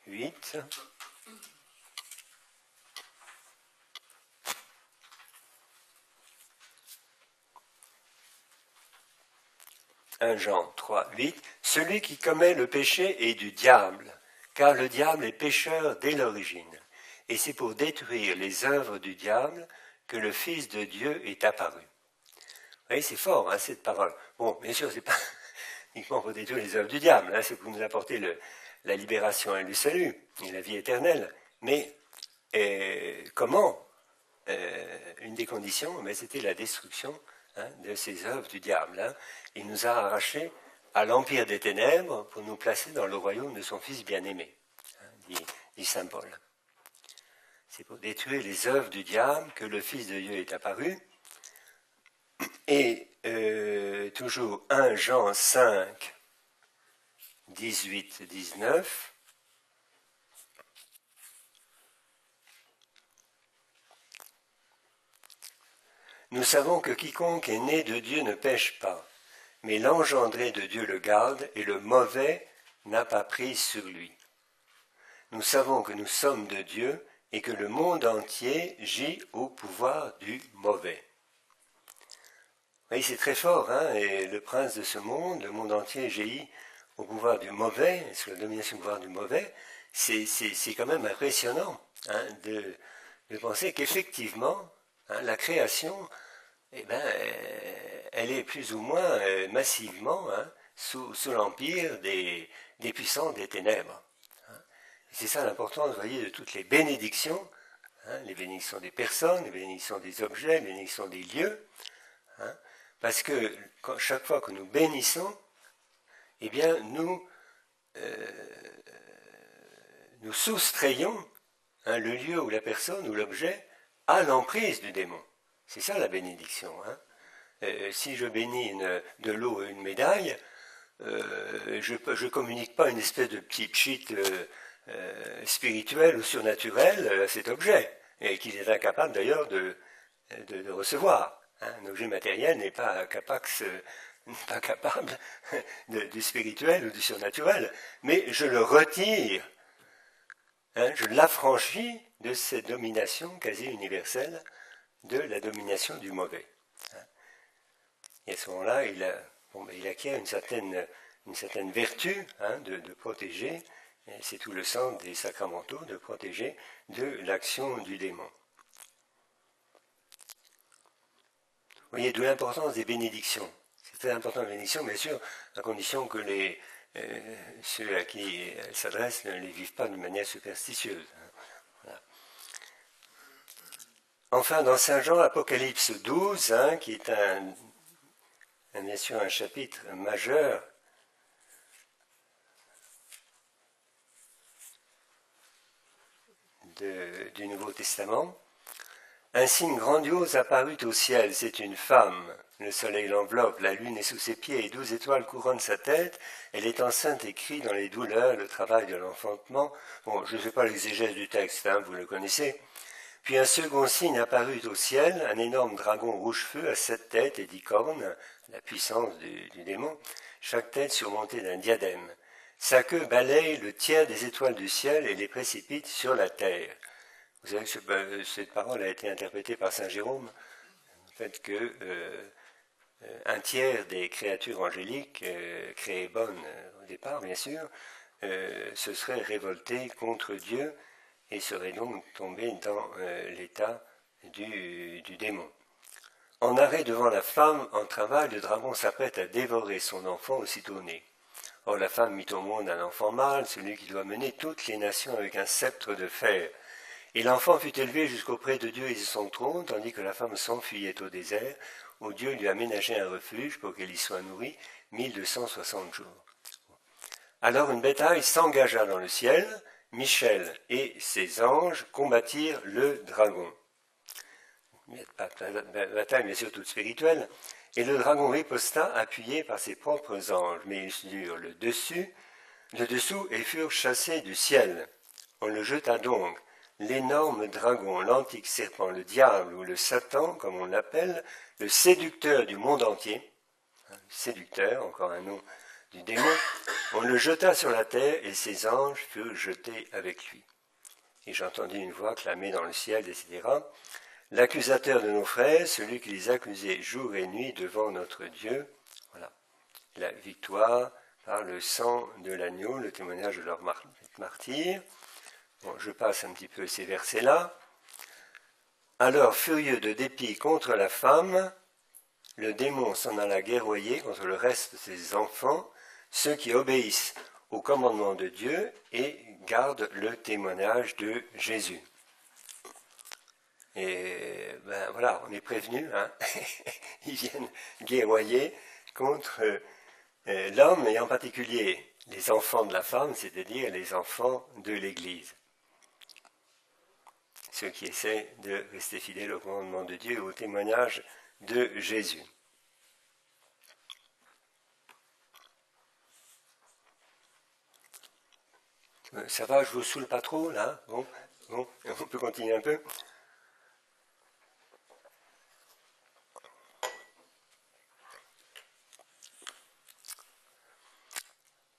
8, « 1 Jean 3, 8, « Celui qui commet le péché est du diable, car le diable est pécheur dès l'origine. Et c'est pour détruire les œuvres du diable que le Fils de Dieu est apparu. » Vous voyez, c'est fort, hein, cette parole. Bon, bien sûr, c'est pas uniquement pour détruire les œuvres du diable, hein, c'est pour nous apporter la libération et le salut, et la vie éternelle. Mais comment une des conditions, mais c'était la destruction, hein, de ces œuvres du diable. Hein. Il nous a arrachés à l'empire des ténèbres pour nous placer dans le royaume de son Fils bien-aimé, hein, dit saint Paul. C'est pour détruire les œuvres du diable que le Fils de Dieu est apparu. Et toujours 1 Jean 5, 18, 19. Nous savons que quiconque est né de Dieu ne pêche pas, mais l'engendré de Dieu le garde, et le mauvais n'a pas prise sur lui. Nous savons que nous sommes de Dieu, et que le monde entier gît au pouvoir du mauvais. Oui, c'est très fort, hein, et le prince de ce monde, le monde entier gît au pouvoir du mauvais, sous la domination du pouvoir du mauvais. C'est quand même impressionnant, hein, de penser qu'effectivement, hein, la création, eh ben, elle est plus ou moins massivement, hein, sous l'empire des puissants des ténèbres. Hein. C'est ça l'importance, vous voyez, de toutes les bénédictions, hein, les bénédictions des personnes, les bénédictions des objets, les bénédictions des lieux, hein, parce que chaque fois que nous bénissons, eh bien, nous soustrayons, hein, le lieu ou la personne ou l'objet à l'emprise du démon. C'est ça la bénédiction. Hein. Si je bénis de l'eau et une médaille, je ne communique pas une espèce de petit pchit spirituel ou surnaturel à cet objet, et qu'il est incapable d'ailleurs de recevoir. Hein. Un objet matériel n'est pas capable du spirituel ou du surnaturel, mais je le retire, hein, je l'affranchis de cette domination quasi universelle de la domination du mauvais. Et à ce moment-là, il acquiert une certaine vertu, hein, de protéger, et c'est tout le sens des sacramentaux, de protéger de l'action du démon. Vous voyez, d'où l'importance des bénédictions. C'est très important les bénédictions, bien sûr, à condition que ceux à qui elles s'adressent ne les vivent pas d'une manière superstitieuse. Voilà. Enfin, dans Saint Jean, Apocalypse 12, hein, qui est bien sûr un chapitre majeur, du Nouveau Testament, un signe grandiose apparut au ciel, c'est une femme. Le soleil l'enveloppe, la lune est sous ses pieds et 12 étoiles couronnent sa tête. Elle est enceinte et crie dans les douleurs, le travail de l'enfantement. Bon, je ne sais pas l'exégèse du texte, hein, vous le connaissez. Puis un second signe apparut au ciel, un énorme dragon rouge-feu à 7 têtes et 10 cornes, la puissance du démon, chaque tête surmontée d'un diadème. Sa queue balaye le tiers des étoiles du ciel et les précipite sur la terre. Vous savez que cette parole a été interprétée par saint Jérôme, le fait que un tiers des créatures angéliques, créées bonnes au départ, bien sûr, se seraient révoltées contre Dieu et seraient donc tombées dans l'état du démon. En arrêt devant la femme en travail, le dragon s'apprête à dévorer son enfant aussitôt né. Or la femme mit au monde un enfant mâle, celui qui doit mener toutes les nations avec un sceptre de fer. Et l'enfant fut élevé jusqu'auprès de Dieu et de son trône, tandis que la femme s'enfuyait au désert, où Dieu lui a ménagé un refuge pour qu'elle y soit nourrie 1260 jours. Alors une bataille s'engagea dans le ciel, Michel et ses anges combattirent le dragon. Il n'y a pas de bataille, mais surtout spirituelle. Et le dragon riposta, appuyé par ses propres anges, mais ils eurent le dessous et furent chassés du ciel. On le jeta donc, l'énorme dragon, l'antique serpent, le diable ou le Satan, comme on l'appelle, le séducteur du monde entier, séducteur, encore un nom du démon, on le jeta sur la terre et ses anges furent jetés avec lui. Et j'entendis une voix clamer dans le ciel, etc. L'accusateur de nos frères, celui qui les accusait jour et nuit devant notre Dieu, voilà, la victoire par le sang de l'agneau, le témoignage de leur martyr. Bon, je passe un petit peu ces versets-là. Alors, furieux de dépit contre la femme, le démon s'en alla guerroyer contre le reste de ses enfants, ceux qui obéissent au commandement de Dieu et gardent le témoignage de Jésus. Et ben voilà, on est prévenus, hein. Ils viennent guerroyer contre l'homme et en particulier les enfants de la femme, c'est-à-dire les enfants de l'Église. Ceux qui essaient de rester fidèles au commandement de Dieu et au témoignage de Jésus. Ça va, je vous saoule pas trop là? Bon, on peut continuer un peu.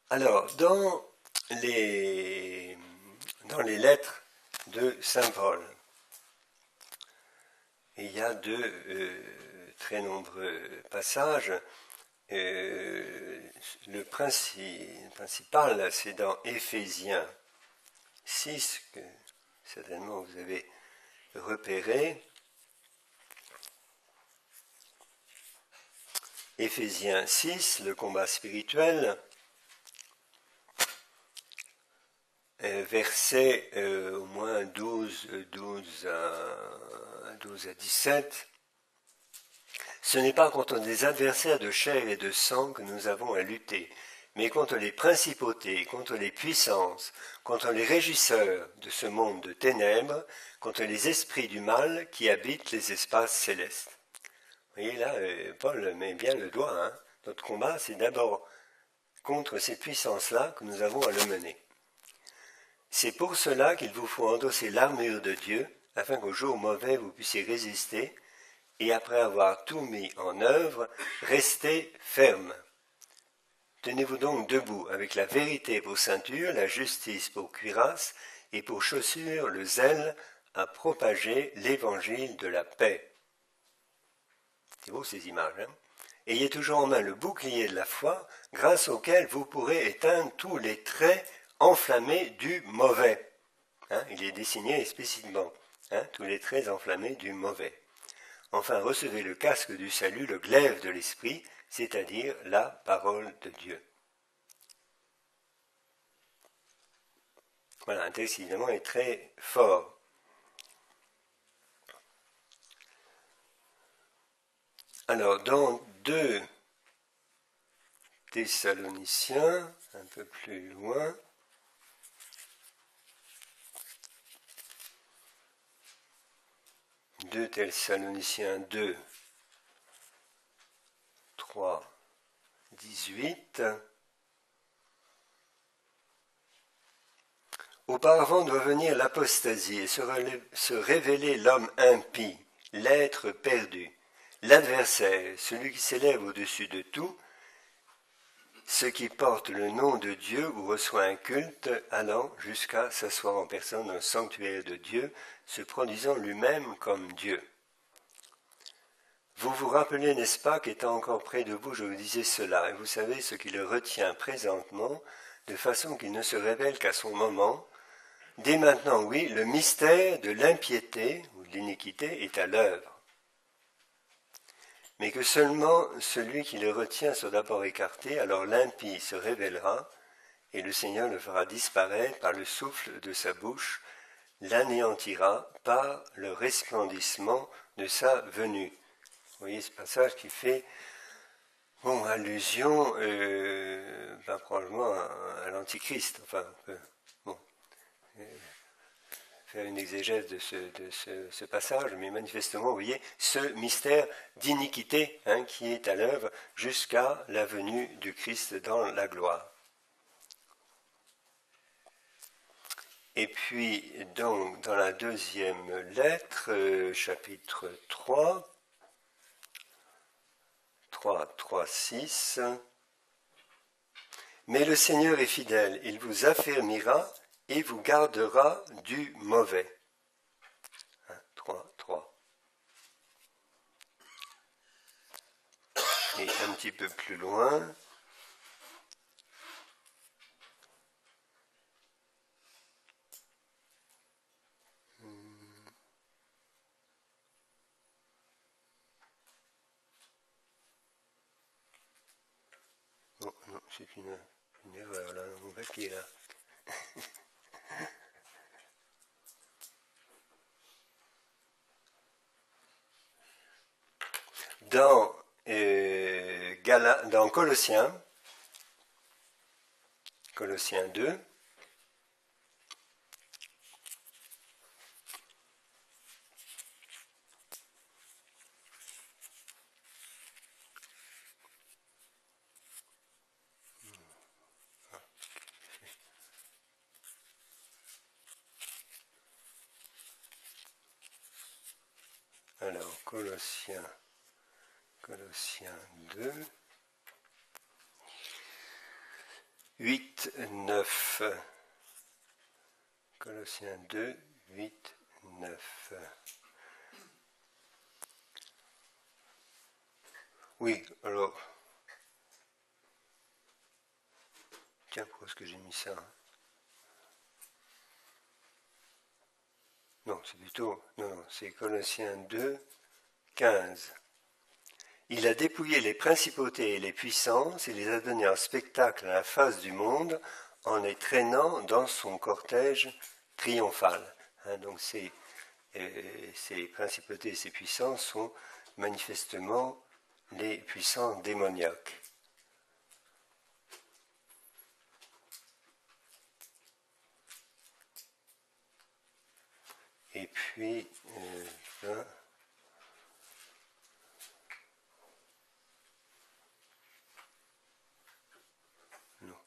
Alors, dans les lettres de Saint Paul, il y a de très nombreux passages. Le principal, c'est dans Éphésiens 6, que certainement vous avez repéré. Éphésiens 6, le combat spirituel, versets au moins 12 à 17. Ce n'est pas contre des adversaires de chair et de sang que nous avons à lutter, mais contre les principautés, contre les puissances, contre les régisseurs de ce monde de ténèbres, contre les esprits du mal qui habitent les espaces célestes. Vous voyez là, Paul met bien le doigt, hein. Notre combat, c'est d'abord contre ces puissances-là que nous avons à le mener. C'est pour cela qu'il vous faut endosser l'armure de Dieu, afin qu'au jour mauvais vous puissiez résister, et après avoir tout mis en œuvre, restez ferme. Tenez-vous donc debout, avec la vérité pour ceinture, la justice pour cuirasse, et pour chaussure le zèle à propager l'évangile de la paix. C'est beau ces images, hein? Ayez toujours en main le bouclier de la foi, grâce auquel vous pourrez éteindre tous les traits enflammés du mauvais. Hein, il est désigné explicitement, hein, tous les traits enflammés du mauvais. Enfin, recevez le casque du salut, le glaive de l'esprit, c'est-à-dire la parole de Dieu. Voilà, un texte évidemment est très fort. Alors, dans 2 Thessaloniciens, un peu plus loin, « 2 Thessaloniciens 2, 3, 18. Auparavant doit venir l'apostasie et se révéler l'homme impie, l'être perdu, l'adversaire, celui qui s'élève au-dessus de tout, ce qui porte le nom de Dieu ou reçoit un culte, allant jusqu'à s'asseoir en personne dans le sanctuaire de Dieu, se produisant lui-même comme Dieu. Vous vous rappelez, n'est-ce pas, qu'étant encore près de vous, je vous disais cela, et vous savez ce qui le retient présentement, de façon qu'il ne se révèle qu'à son moment. Dès maintenant, oui, le mystère de l'impiété ou de l'iniquité est à l'œuvre. Mais que seulement celui qui le retient soit d'abord écarté, alors l'impie se révélera, et le Seigneur le fera disparaître par le souffle de sa bouche, l'anéantira par le resplendissement de sa venue. Vous voyez ce passage qui fait allusion probablement à l'Antichrist. Enfin, on peut faire une exégèse de ce passage, mais manifestement, vous voyez, ce mystère d'iniquité qui est à l'œuvre jusqu'à la venue du Christ dans la gloire. Et puis, donc, dans la deuxième lettre, chapitre 3, 6, « Mais le Seigneur est fidèle, il vous affermira et vous gardera du mauvais. » 3. Et un petit peu plus loin, non, c'est une erreur là, dans mon papier là. Dans Colossiens 2, alors Colossiens 2, 8, 9. Colossiens 2, 8, 9. Oui, alors. Tiens, pourquoi est-ce que j'ai mis ça? Non, c'est plutôt. Non, c'est Colossiens 2, 15. Il a dépouillé les principautés et les puissances et les a donnés en spectacle à la face du monde en les traînant dans son cortège triomphal. Donc ces principautés et ces puissances sont manifestement les puissances démoniaques. Et puis, là, non.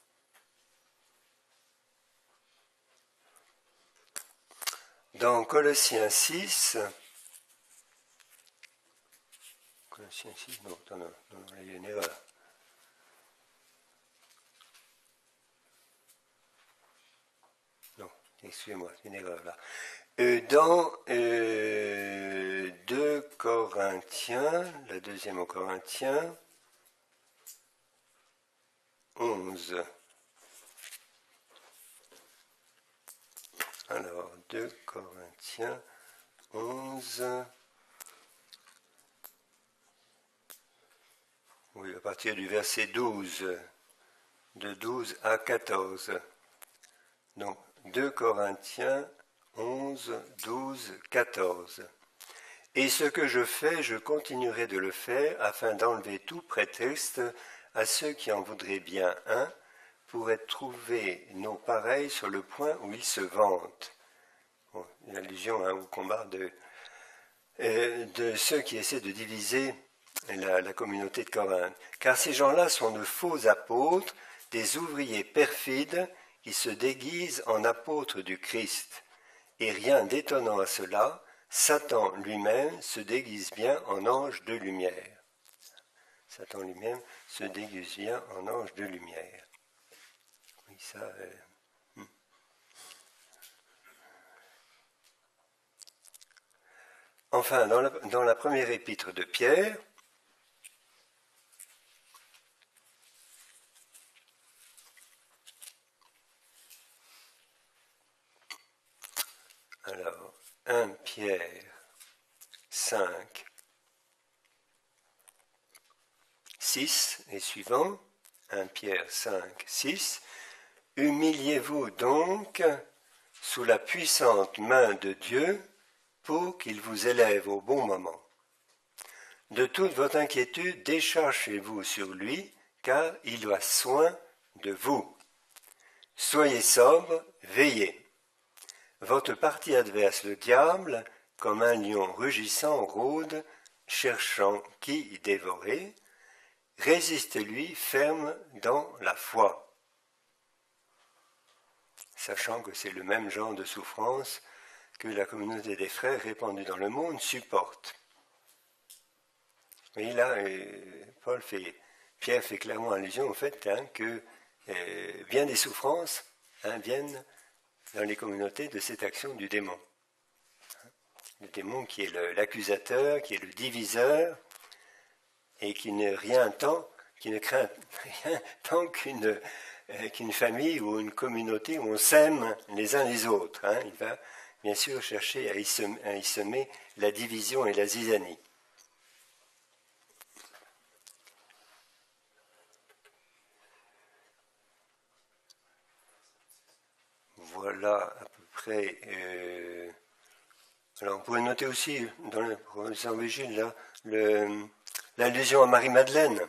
Dans Colossiens 6, non, il y a une erreur. Non, excusez-moi, une erreur là. Dans 2 Corinthiens, la deuxième aux Corinthiens, 11. Alors, 2 Corinthiens 11. Oui, à partir du verset 12. De 12 à 14. Donc, 2 Corinthiens 11, 12, 14. Et ce que je fais, je continuerai de le faire afin d'enlever tout prétexte à ceux qui en voudraient bien un, pour être trouvés nos pareils sur le point où ils se vantent. Bon, une allusion au combat de ceux qui essaient de diviser la communauté de Corinthe. Car ces gens-là sont de faux apôtres, des ouvriers perfides qui se déguisent en apôtres du Christ. Et rien d'étonnant à cela, Satan lui-même se déguise bien en ange de lumière. Satan lui-même se déguise bien en ange de lumière. Oui, ça. Enfin, dans la première épître de Pierre, alors, 1 Pierre 5, 6 et suivant, 1 Pierre 5, 6, humiliez-vous donc sous la puissante main de Dieu pour qu'il vous élève au bon moment. De toute votre inquiétude, déchargez-vous sur lui, car il a soin de vous. Soyez sobre, veillez. Votre parti adverse, le diable, comme un lion rugissant, rôde, cherchant qui dévorer. Résistez-lui ferme dans la foi, sachant que c'est le même genre de souffrance que la communauté des frères répandue dans le monde supporte. Et là, Pierre fait clairement allusion au fait que bien des souffrances viennent dans les communautés de cette action du démon. Le démon qui est l'accusateur, qui est le diviseur, et qui ne craint rien tant qu'une famille ou une communauté où on s'aime les uns les autres. Il va bien sûr chercher à y semer la division et la zizanie. Voilà à peu près. Alors on pourrait noter aussi dans les Évangiles là, l'allusion à Marie-Madeleine.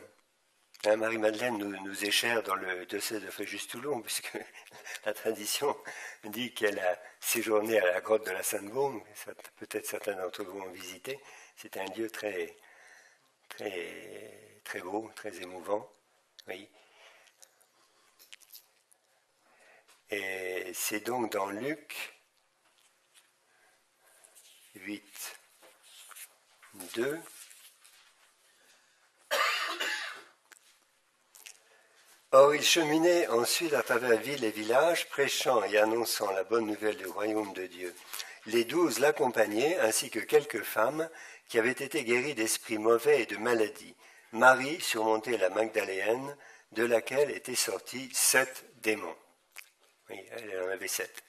Marie-Madeleine nous est chère dans le diocèse de Fréjus-Toulon, puisque la tradition dit qu'elle a séjourné à la grotte de la Sainte-Baume. Peut-être certains d'entre vous ont visité. C'est un lieu très, très, très beau, très émouvant. Oui. Et c'est donc dans Luc 8, 2. Or, il cheminait ensuite à travers villes et villages, prêchant et annonçant la bonne nouvelle du royaume de Dieu. Les 12 l'accompagnaient, ainsi que quelques femmes qui avaient été guéries d'esprits mauvais et de maladies. Marie surmontait la Magdaléenne, de laquelle étaient sortis 7 démons. Oui, elle en avait 7.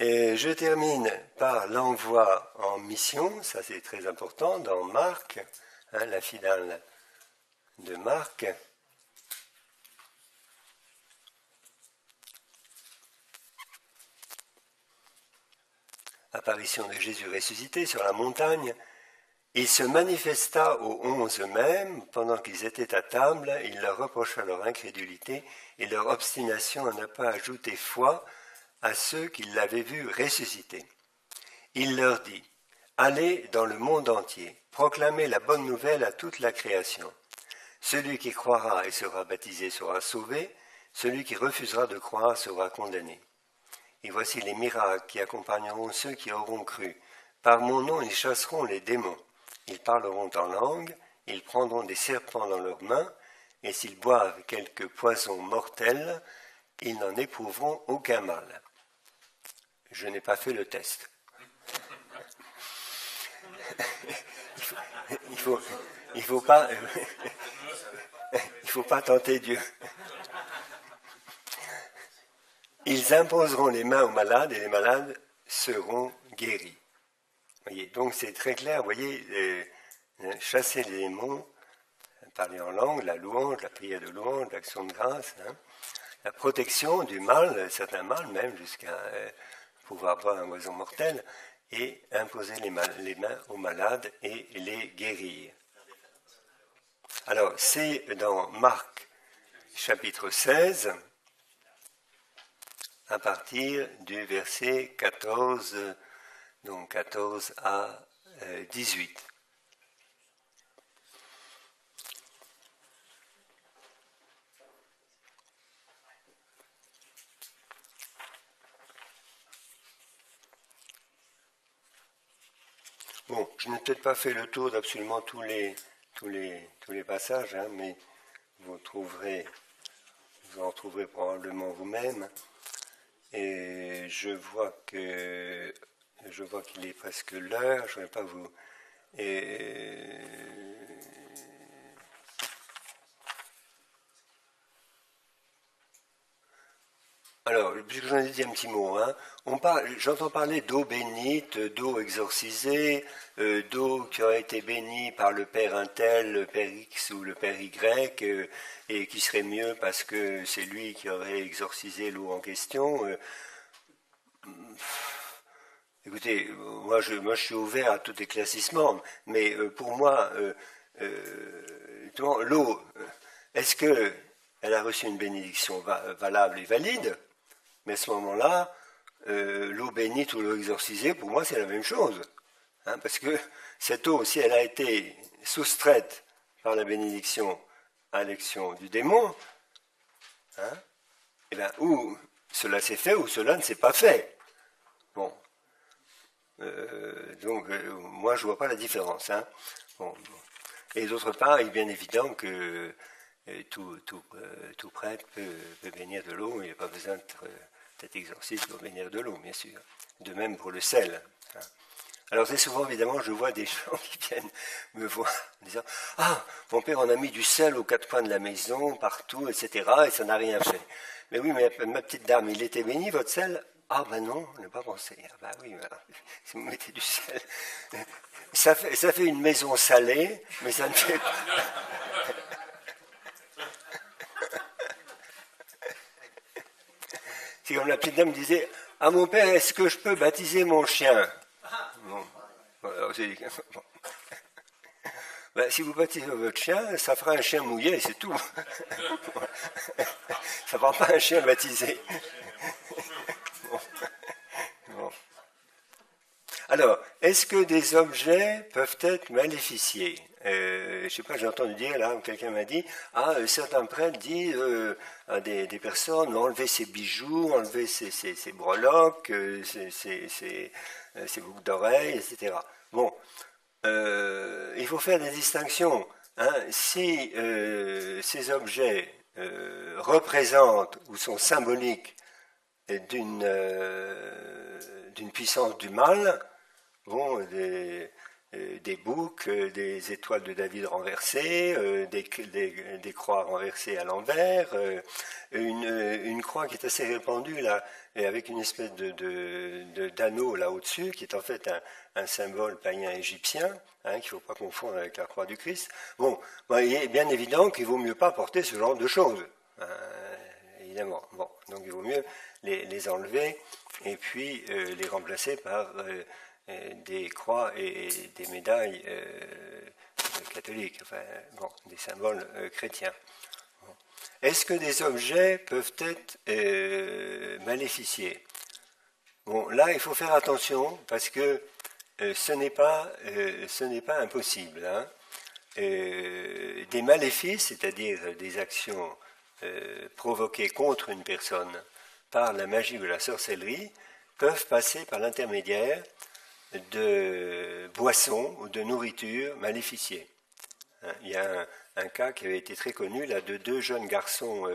Et je termine par l'envoi en mission, ça c'est très important, dans Marc, la finale de Marc. Apparition de Jésus ressuscité sur la montagne. Il se manifesta aux 11 eux-mêmes, pendant qu'ils étaient à table, il leur reprocha leur incrédulité et leur obstination à ne pas ajouter foi à ceux qui l'avaient vu ressusciter. Il leur dit, « Allez dans le monde entier, proclamez la bonne nouvelle à toute la création. Celui qui croira et sera baptisé sera sauvé, celui qui refusera de croire sera condamné. Et voici les miracles qui accompagneront ceux qui auront cru. Par mon nom, ils chasseront les démons. Ils parleront en langue, ils prendront des serpents dans leurs mains, et s'ils boivent quelque poison mortel, ils n'en éprouveront aucun mal. » Je n'ai pas fait le test. Il faut pas tenter Dieu. Ils imposeront les mains aux malades et les malades seront guéris. Voyez, donc c'est très clair, vous voyez, chasser les démons, parler en langue, la louange, la prière de louange, l'action de grâce, la protection du mal, certains mal même, jusqu'à pouvoir boire un poison mortel, et imposer les mains aux malades et les guérir. Alors, c'est dans Marc, chapitre 16, à partir du verset 14, donc 14 à 18. Bon, je n'ai peut-être pas fait le tour d'absolument tous les passages, mais vous en trouverez probablement vous-même. Et je vois qu'il est presque l'heure. Je ne vais pas vous. Alors, puisque j'en ai dit un petit mot, hein, j'entends parler d'eau bénite, d'eau exorcisée, d'eau qui aurait été bénie par le père un tel, le père X ou le père Y, et qui serait mieux parce que c'est lui qui aurait exorcisé l'eau en question. Écoutez, moi je suis ouvert à tous les éclaircissement, mais pour moi, l'eau, est-ce qu'elle a reçu une bénédiction valable et valide? Mais à ce moment-là, l'eau bénite ou l'eau exorcisée, pour moi, c'est la même chose. Hein, parce que cette eau, si elle a été soustraite par la bénédiction à l'action du démon, hein, eh bien, ou cela s'est fait ou cela ne s'est pas fait. Bon. Donc, moi, je ne vois pas la différence. Hein. Bon. Et d'autre part, il est bien évident que tout prêtre peut bénir de l'eau, il n'y a pas besoin d'être exorciste pour bénir de l'eau, bien sûr. De même pour le sel. Hein. Alors très souvent, évidemment, je vois des gens qui viennent me voir en disant « Ah, mon père, on a mis du sel aux quatre coins de la maison, partout, etc. et ça n'a rien fait. » Mais oui, mais ma petite dame, il était béni, votre sel? Ah ben non, on n'a pas pensé. Ah ben oui, si vous mettez du sel... Ça fait une maison salée, mais ça ne fait pas... C'est comme la petite dame disait « Ah mon père, est-ce que je peux baptiser mon chien ?» Bon. Alors, bon. Ben, si vous baptisez votre chien, ça fera un chien mouillé, c'est tout. Ça ne fera pas un chien baptisé. Bon. Bon. Alors, est-ce que des objets peuvent être maléficiés? Je ne sais pas, j'ai entendu dire, là, quelqu'un m'a dit, certains prêtres disent à des personnes, enlever ses bijoux, enlever ses breloques, ses boucles d'oreilles, etc. Bon, il faut faire des distinctions. Hein. Si ces objets représentent ou sont symboliques d'une puissance du mal, bon, des boucs, des étoiles de David renversées, des croix renversées à l'envers, une croix qui est assez répandue là, et avec une espèce d'anneau là au-dessus, qui est en fait un symbole païen égyptien, hein, qu'il ne faut pas confondre avec la croix du Christ. Bon, il est bien évident qu'il ne vaut mieux pas porter ce genre de choses, hein, évidemment. Bon, donc il vaut mieux les enlever et puis les remplacer par des croix et des médailles catholiques, enfin, bon, des symboles chrétiens. Bon. Est-ce que des objets peuvent être maléficiés? Bon, là, il faut faire attention parce que ce n'est pas impossible. Hein. Des maléfices, c'est-à-dire des actions provoquées contre une personne par la magie ou la sorcellerie, peuvent passer par l'intermédiaire de boissons ou de nourriture maléficiées. Il y a un cas qui avait été très connu, là, de deux jeunes garçons,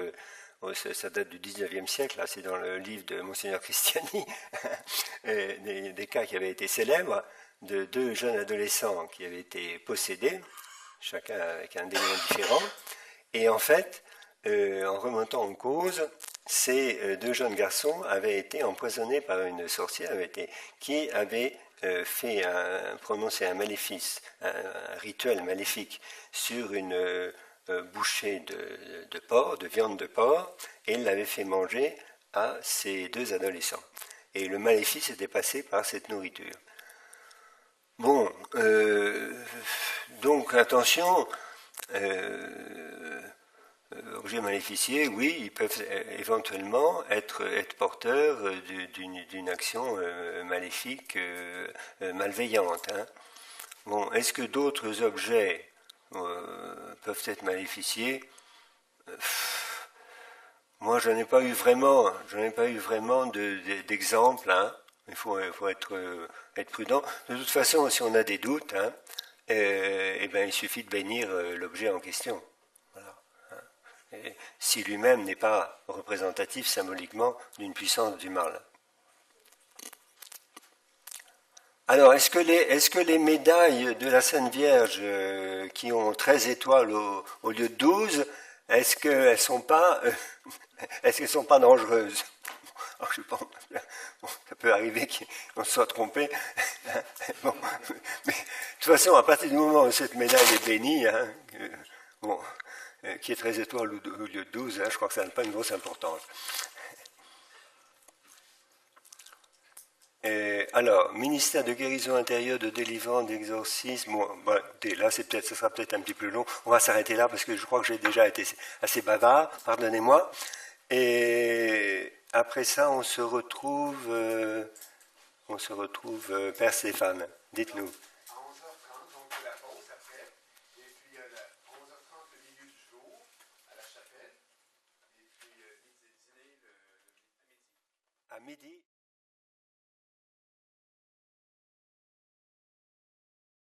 ça date du 19e siècle, là, c'est dans le livre de Monseigneur Christiani, des cas qui avaient été célèbres, de deux jeunes adolescents qui avaient été possédés, chacun avec un démon différent, et en fait, en remontant en cause, ces deux jeunes garçons avaient été empoisonnés par une sorcière qui avait prononcé un maléfice, un rituel maléfique sur une bouchée de porc, de viande de porc, et il l'avait fait manger à ces deux adolescents. Et le maléfice était passé par cette nourriture. Bon, donc attention, objets maléficiés, oui, ils peuvent éventuellement être porteurs d'une action maléfique, malveillante. Hein. Bon, est-ce que d'autres objets peuvent être maléficiés? Moi, j'en ai pas eu vraiment d'exemple. Hein. Il faut être prudent. De toute façon, si on a des doutes, hein, il suffit de bénir l'objet en question. Voilà. Hein. Si lui-même n'est pas représentatif symboliquement d'une puissance du mal. Alors, est-ce que les médailles de la Sainte Vierge qui ont 13 étoiles au lieu de 12, est-ce qu'elles sont pas dangereuses? Alors, je pense, bon, ça peut arriver qu'on se soit trompé. Bon, mais, de toute façon, à partir du moment où cette médaille est bénie, hein, bon, qui est 13 étoiles au lieu de 12, hein, je crois que ça n'a pas une grosse importance. Alors, ministère de guérison intérieure, de délivrance, d'exorcisme. Bon, là, ce sera peut-être un petit peu long. On va s'arrêter là parce que je crois que j'ai déjà été assez bavard. Pardonnez-moi. Et après ça, on se retrouve, Père Stéphane. Dites-nous. À 11h30, donc la pause après. Et puis à 11h30, le milieu du jour, à la chapelle. Et puis dîner le midi. À midi.